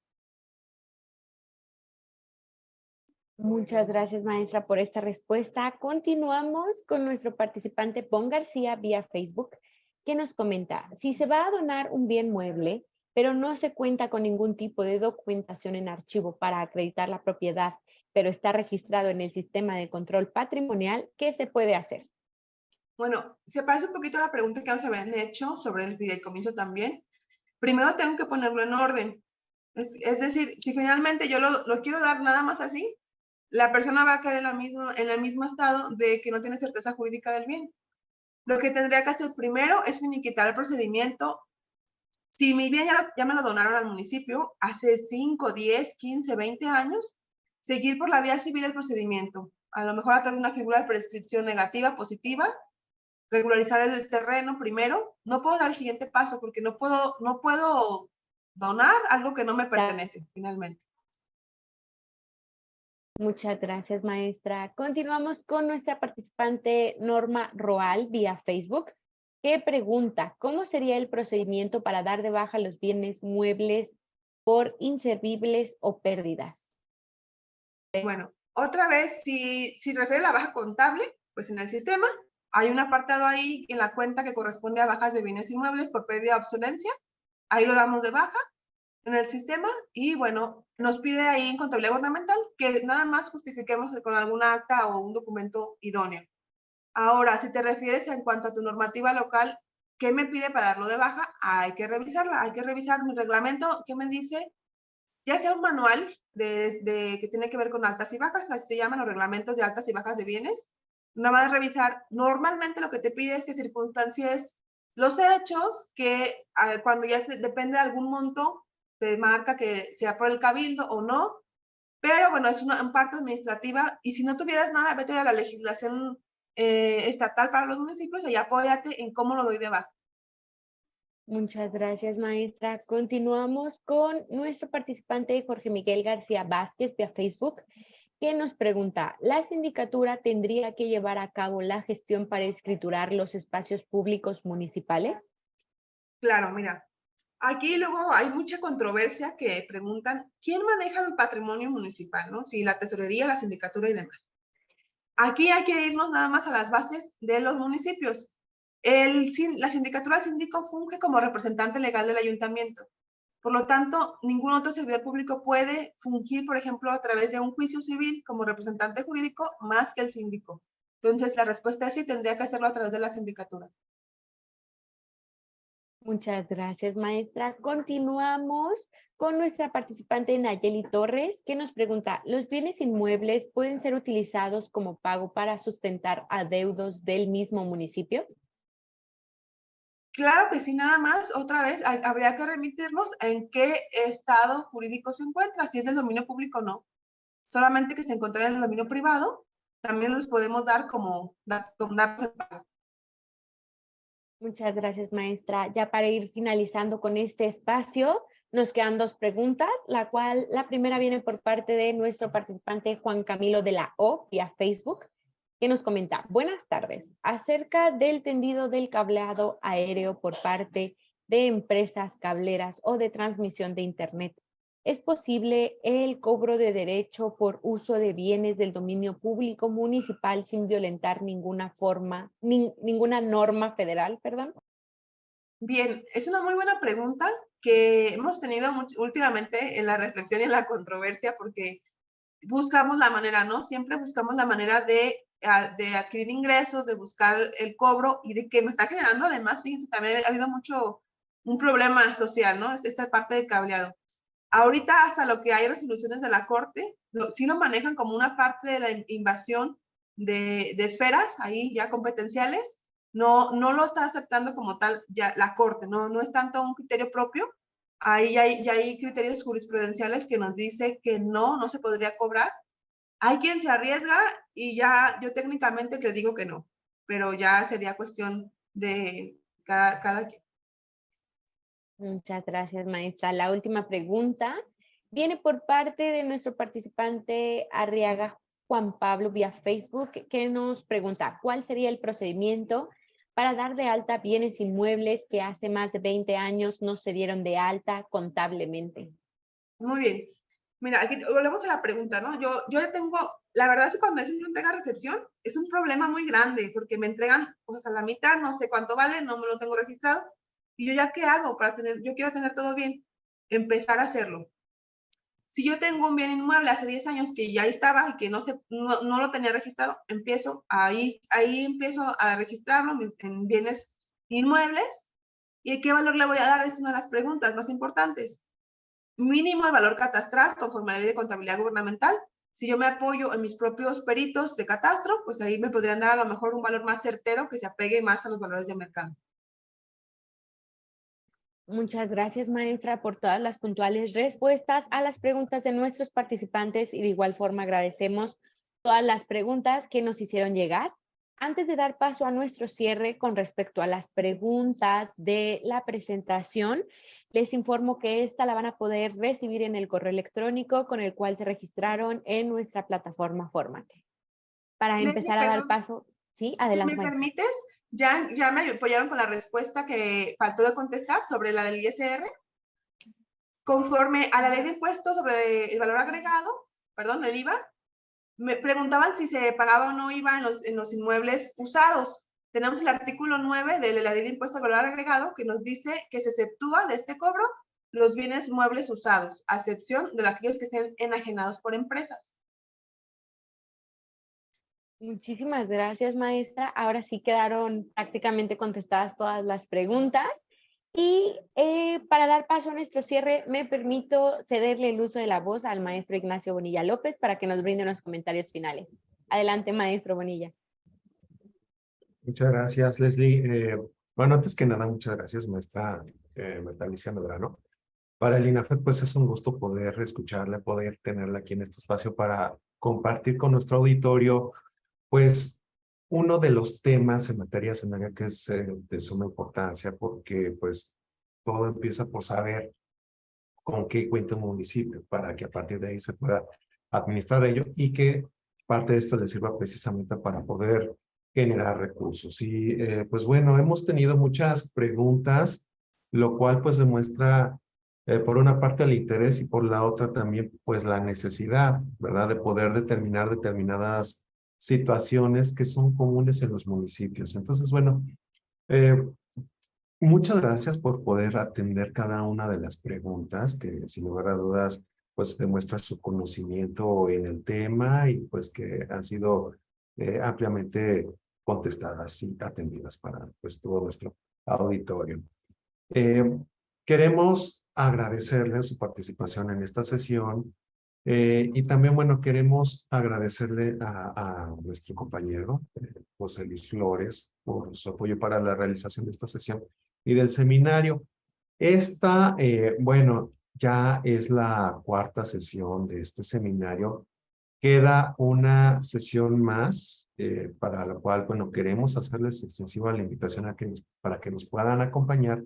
Muchas gracias, maestra, por esta respuesta. Continuamos con nuestro participante Pon García vía Facebook, que nos comenta, si se va a donar un bien mueble, pero no se cuenta con ningún tipo de documentación en archivo para acreditar la propiedad, pero está registrado en el sistema de control patrimonial, ¿qué se puede hacer? Bueno, se parece un poquito a la pregunta que nos habían hecho sobre el fideicomiso también. Primero tengo que ponerlo en orden. Es decir, si finalmente yo lo quiero dar nada más así, la persona va a caer en el mismo estado de que no tiene certeza jurídica del bien. Lo que tendría que hacer primero es finiquitar el procedimiento. Si mi bien ya me lo donaron al municipio hace 5, 10, 15, 20 años, seguir por la vía civil el procedimiento. A lo mejor a través de una figura de prescripción negativa, positiva, regularizar el terreno primero. No puedo dar el siguiente paso porque no puedo donar algo que no me pertenece finalmente. Muchas gracias, maestra. Continuamos con nuestra participante Norma Roal vía Facebook, que pregunta, ¿cómo sería el procedimiento para dar de baja los bienes muebles por inservibles o pérdidas? Bueno, otra vez, si refiere a la baja contable, pues en el sistema hay un apartado ahí en la cuenta que corresponde a bajas de bienes inmuebles por pérdida o obsolencia. Ahí lo damos de baja en el sistema y bueno, nos pide ahí en contabilidad gubernamental que nada más justifiquemos con alguna acta o un documento idóneo. Ahora, si te refieres en cuanto a tu normativa local, ¿qué me pide para darlo de baja? Hay que revisarla, hay que revisar mi reglamento, ¿qué me dice? Ya sea un manual que tiene que ver con altas y bajas, así se llaman los reglamentos de altas y bajas de bienes. Nada más revisar, normalmente lo que te pide es que circunstancies los hechos, que cuando ya depende de algún monto, te marca que sea por el cabildo o no, pero bueno, es una parte administrativa y si no tuvieras nada, vete a la legislación estatal para los municipios y apóyate en cómo lo doy de baja. Muchas gracias, maestra. Continuamos con nuestro participante Jorge Miguel García Vázquez vía Facebook, que nos pregunta, ¿la sindicatura tendría que llevar a cabo la gestión para escriturar los espacios públicos municipales? Claro, mira, aquí luego hay mucha controversia que preguntan, ¿quién maneja el patrimonio municipal? ¿No? Si la tesorería, la sindicatura y demás. Aquí hay que irnos nada más a las bases de los municipios. La sindicatura del síndico funge como representante legal del ayuntamiento. Por lo tanto, ningún otro servidor público puede fungir, por ejemplo, a través de un juicio civil como representante jurídico más que el síndico. Entonces, la respuesta es sí, tendría que hacerlo a través de la sindicatura. Muchas gracias, maestra. Continuamos con nuestra participante Nayeli Torres, que nos pregunta, ¿los bienes inmuebles pueden ser utilizados como pago para sustentar adeudos del mismo municipio? Claro que sí, nada más, otra vez, habría que remitirnos en qué estado jurídico se encuentra, si es del dominio público o no. Solamente que se encuentra en el dominio privado, también los podemos dar como datos de pago. Muchas gracias, maestra. Ya para ir finalizando con este espacio, nos quedan dos preguntas, la primera viene por parte de nuestro participante Juan Camilo de la O, vía Facebook, que nos comenta, buenas tardes, acerca del tendido del cableado aéreo por parte de empresas cableras o de transmisión de Internet. ¿Es posible el cobro de derecho por uso de bienes del dominio público municipal sin violentar ninguna norma federal, perdón? Bien, es una muy buena pregunta que hemos tenido últimamente en la reflexión y en la controversia porque buscamos la manera, ¿no? Siempre buscamos la manera de adquirir ingresos, de buscar el cobro y de que me está generando, además, fíjense, también ha habido un problema social, ¿no? Esta parte del cableado. Ahorita hasta lo que hay resoluciones de la Corte, sí lo manejan como una parte de la invasión de esferas, ahí ya competenciales, no lo está aceptando como tal ya la Corte, no es tanto un criterio propio, ahí ya hay criterios jurisprudenciales que nos dice que no se podría cobrar. Hay quien se arriesga y ya yo técnicamente te digo que no, pero ya sería cuestión de cada quien. Muchas gracias, maestra. La última pregunta viene por parte de nuestro participante Arriaga Juan Pablo vía Facebook, que nos pregunta, ¿cuál sería el procedimiento para dar de alta bienes inmuebles que hace más de 20 años no se dieron de alta contablemente? Muy bien. Mira, aquí volvemos a la pregunta, ¿no? Yo tengo, la verdad es que cuando es una entrega-recepción es un problema muy grande porque me entregan cosas a la mitad, no sé cuánto vale, no me lo tengo registrado. Y yo ya qué hago para yo quiero tener todo bien, empezar a hacerlo. Si yo tengo un bien inmueble hace 10 años que ya estaba y que no lo tenía registrado, ahí empiezo a registrarlo en bienes inmuebles. ¿Y qué valor le voy a dar? Es una de las preguntas más importantes. Mínimo el valor catastral conforme a la ley de contabilidad gubernamental. Si yo me apoyo en mis propios peritos de catastro, pues ahí me podrían dar a lo mejor un valor más certero que se apegue más a los valores de mercado. Muchas gracias, maestra, por todas las puntuales respuestas a las preguntas de nuestros participantes y de igual forma agradecemos todas las preguntas que nos hicieron llegar. Antes de dar paso a nuestro cierre con respecto a las preguntas de la presentación, les informo que esta la van a poder recibir en el correo electrónico con el cual se registraron en nuestra plataforma Fórmate. Para Leslie, empezar a dar perdón, paso, sí, si adelante, me maestra. permites, ya me apoyaron con la respuesta que faltó de contestar sobre la del ISR. Conforme a la ley de impuestos sobre el valor agregado, perdón, el IVA, me preguntaban si se pagaba o no IVA en los inmuebles usados. Tenemos el artículo 9 de la ley de impuesto al valor agregado que nos dice que se exceptúa de este cobro los bienes muebles usados, a excepción de aquellos que estén enajenados por empresas. Muchísimas gracias, maestra. Ahora sí quedaron prácticamente contestadas todas las preguntas. Y para dar paso a nuestro cierre, me permito cederle el uso de la voz al maestro Ignacio Bonilla López para que nos brinde unos comentarios finales. Adelante, maestro Bonilla. Muchas gracias, Leslie. Bueno, antes que nada, muchas gracias, maestra Alicia Medrano. Para el INAFED, pues es un gusto poder escucharla, poder tenerla aquí en este espacio para compartir con nuestro auditorio, pues, uno de los temas en materia sanitaria que es de suma importancia, porque, pues, todo empieza por saber con qué cuenta un municipio, para que a partir de ahí se pueda administrar ello y que parte de esto le sirva precisamente para poder generar recursos. Y pues bueno, hemos tenido muchas preguntas, lo cual pues demuestra por una parte el interés y por la otra también pues la necesidad, ¿verdad? De poder determinar determinadas situaciones que son comunes en los municipios. Entonces, bueno, muchas gracias por poder atender cada una de las preguntas que sin lugar a dudas pues demuestra su conocimiento en el tema y pues que han sido ampliamente contestadas y atendidas para pues todo nuestro auditorio. Queremos agradecerle su participación en esta sesión y también, bueno, queremos agradecerle a nuestro compañero José Luis Flores por su apoyo para la realización de esta sesión y del seminario. Esta, bueno, ya es la cuarta sesión de este seminario. Queda una sesión más para la cual, bueno, queremos hacerles extensiva la invitación para que nos puedan acompañar,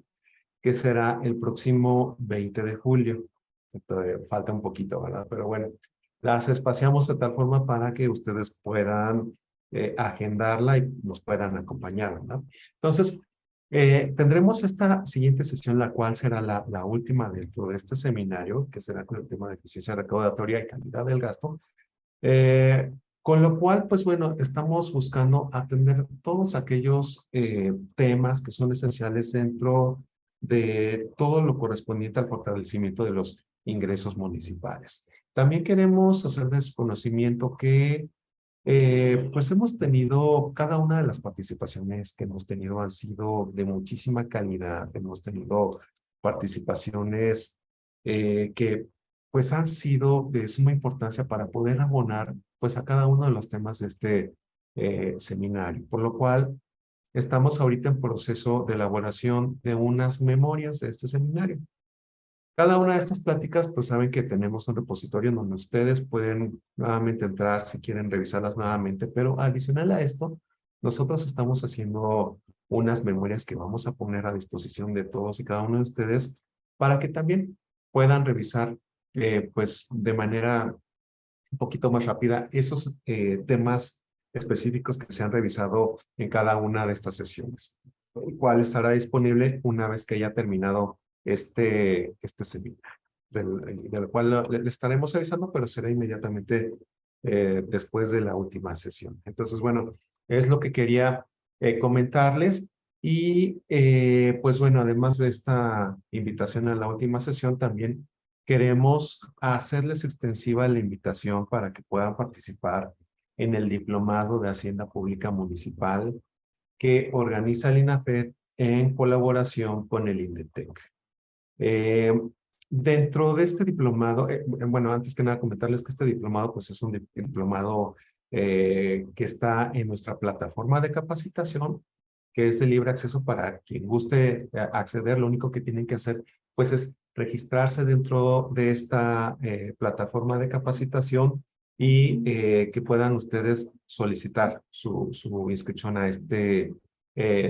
que será el próximo 20 de julio. Entonces, falta un poquito, ¿verdad? Pero bueno, las espaciamos de tal forma para que ustedes puedan agendarla y nos puedan acompañar, ¿verdad? Entonces, tendremos esta siguiente sesión, la cual será la última dentro de este seminario, que será con el tema de eficiencia recaudatoria y calidad del gasto. Con lo cual, pues bueno, estamos buscando atender todos aquellos temas que son esenciales dentro de todo lo correspondiente al fortalecimiento de los ingresos municipales. También queremos hacerles conocimiento que pues hemos tenido, cada una de las participaciones que hemos tenido han sido de muchísima calidad. Hemos tenido participaciones que pues han sido de suma importancia para poder abonar pues a cada uno de los temas de este seminario. Por lo cual estamos ahorita en proceso de elaboración de unas memorias de este seminario. Cada una de estas pláticas, pues saben que tenemos un repositorio en donde ustedes pueden nuevamente entrar si quieren revisarlas nuevamente, pero adicional a esto, nosotros estamos haciendo unas memorias que vamos a poner a disposición de todos y cada uno de ustedes para que también puedan revisar, pues de manera un poquito más rápida esos temas específicos que se han revisado en cada una de estas sesiones, el cual estará disponible una vez que haya terminado este seminario, del cual le estaremos avisando, pero será inmediatamente después de la última sesión. Entonces, bueno, es lo que quería comentarles. Y pues bueno, además de esta invitación a la última sesión, también queremos hacerles extensiva la invitación para que puedan participar en el Diplomado de Hacienda Pública Municipal que organiza el INAFED en colaboración con el INDETEC. Dentro de este diplomado, bueno, antes que nada comentarles que este diplomado pues es un diplomado que está en nuestra plataforma de capacitación, que es de libre acceso para quien guste acceder. Lo único que tienen que hacer pues es registrarse dentro de esta plataforma de capacitación y que puedan ustedes solicitar su inscripción a este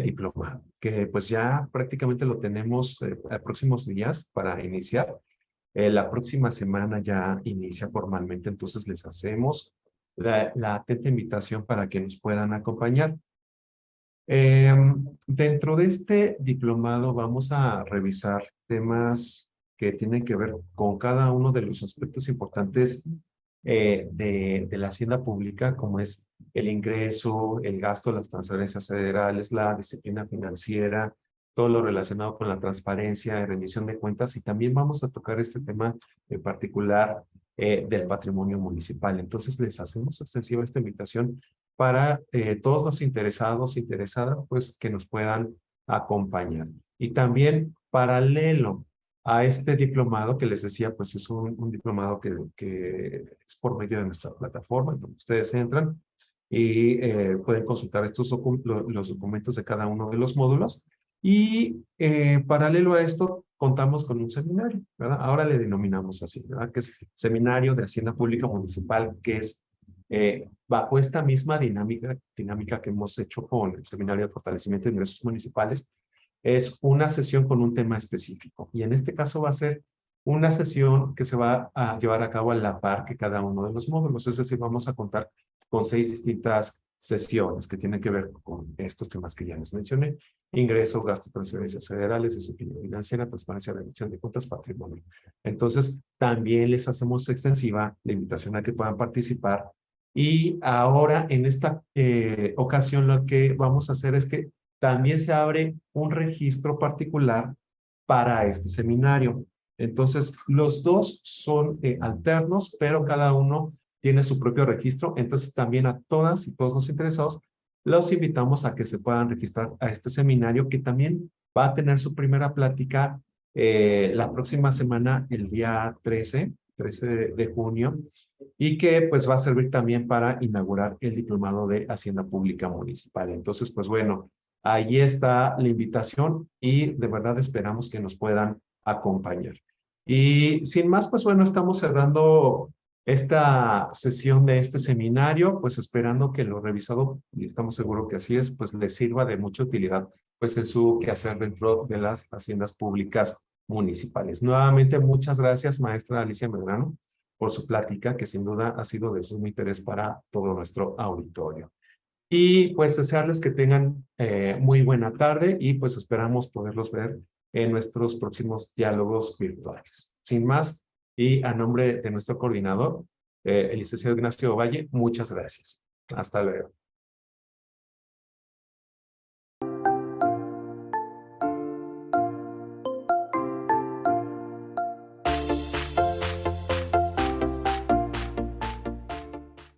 diplomado, que pues ya prácticamente lo tenemos a próximos días para iniciar. La próxima semana ya inicia formalmente, entonces les hacemos la atenta invitación para que nos puedan acompañar. Dentro de este diplomado vamos a revisar temas que tienen que ver con cada uno de los aspectos importantes de la hacienda pública, como es el ingreso, el gasto, las transferencias federales, la disciplina financiera, todo lo relacionado con la transparencia y rendición de cuentas, y también vamos a tocar este tema en particular del patrimonio municipal. Entonces les hacemos extensiva esta invitación para todos los interesados, interesadas, pues que nos puedan acompañar. Y también paralelo a este diplomado que les decía, pues es un diplomado que es por medio de nuestra plataforma, donde ustedes entran y pueden consultar los documentos de cada uno de los módulos. Y paralelo a esto, contamos con un seminario, ¿verdad? Ahora le denominamos así, ¿verdad? Que es Seminario de Hacienda Pública Municipal, que es bajo esta misma dinámica que hemos hecho con el Seminario de Fortalecimiento de Ingresos Municipales. Es una sesión con un tema específico. Y en este caso va a ser una sesión que se va a llevar a cabo a la par que cada uno de los módulos. Es decir, vamos a contar con 6 distintas sesiones que tienen que ver con estos temas que ya les mencioné: ingreso, gasto, transferencias federales, disciplina financiera, transparencia, rendición de cuentas, patrimonio. Entonces, también les hacemos extensiva la invitación a que puedan participar. Y ahora, en esta ocasión, lo que vamos a hacer es que también se abre un registro particular para este seminario. Entonces, los dos son alternos, pero cada uno tiene su propio registro. Entonces, también a todas y todos los interesados los invitamos a que se puedan registrar a este seminario que también va a tener su primera plática la próxima semana, el día 13 de junio, y que pues va a servir también para inaugurar el diplomado de Hacienda Pública Municipal. Entonces, pues bueno, ahí está la invitación y de verdad esperamos que nos puedan acompañar. Y sin más, pues bueno, estamos cerrando esta sesión de este seminario, pues esperando que lo revisado, y estamos seguros que así es, pues les sirva de mucha utilidad pues en su quehacer dentro de las haciendas públicas municipales. Nuevamente, muchas gracias, maestra Alicia Medrano, por su plática, que sin duda ha sido de sumo interés para todo nuestro auditorio. Y pues desearles que tengan muy buena tarde y pues esperamos poderlos ver en nuestros próximos diálogos virtuales. Sin más, y a nombre de nuestro coordinador, el licenciado Ignacio Valle, muchas gracias. Hasta luego.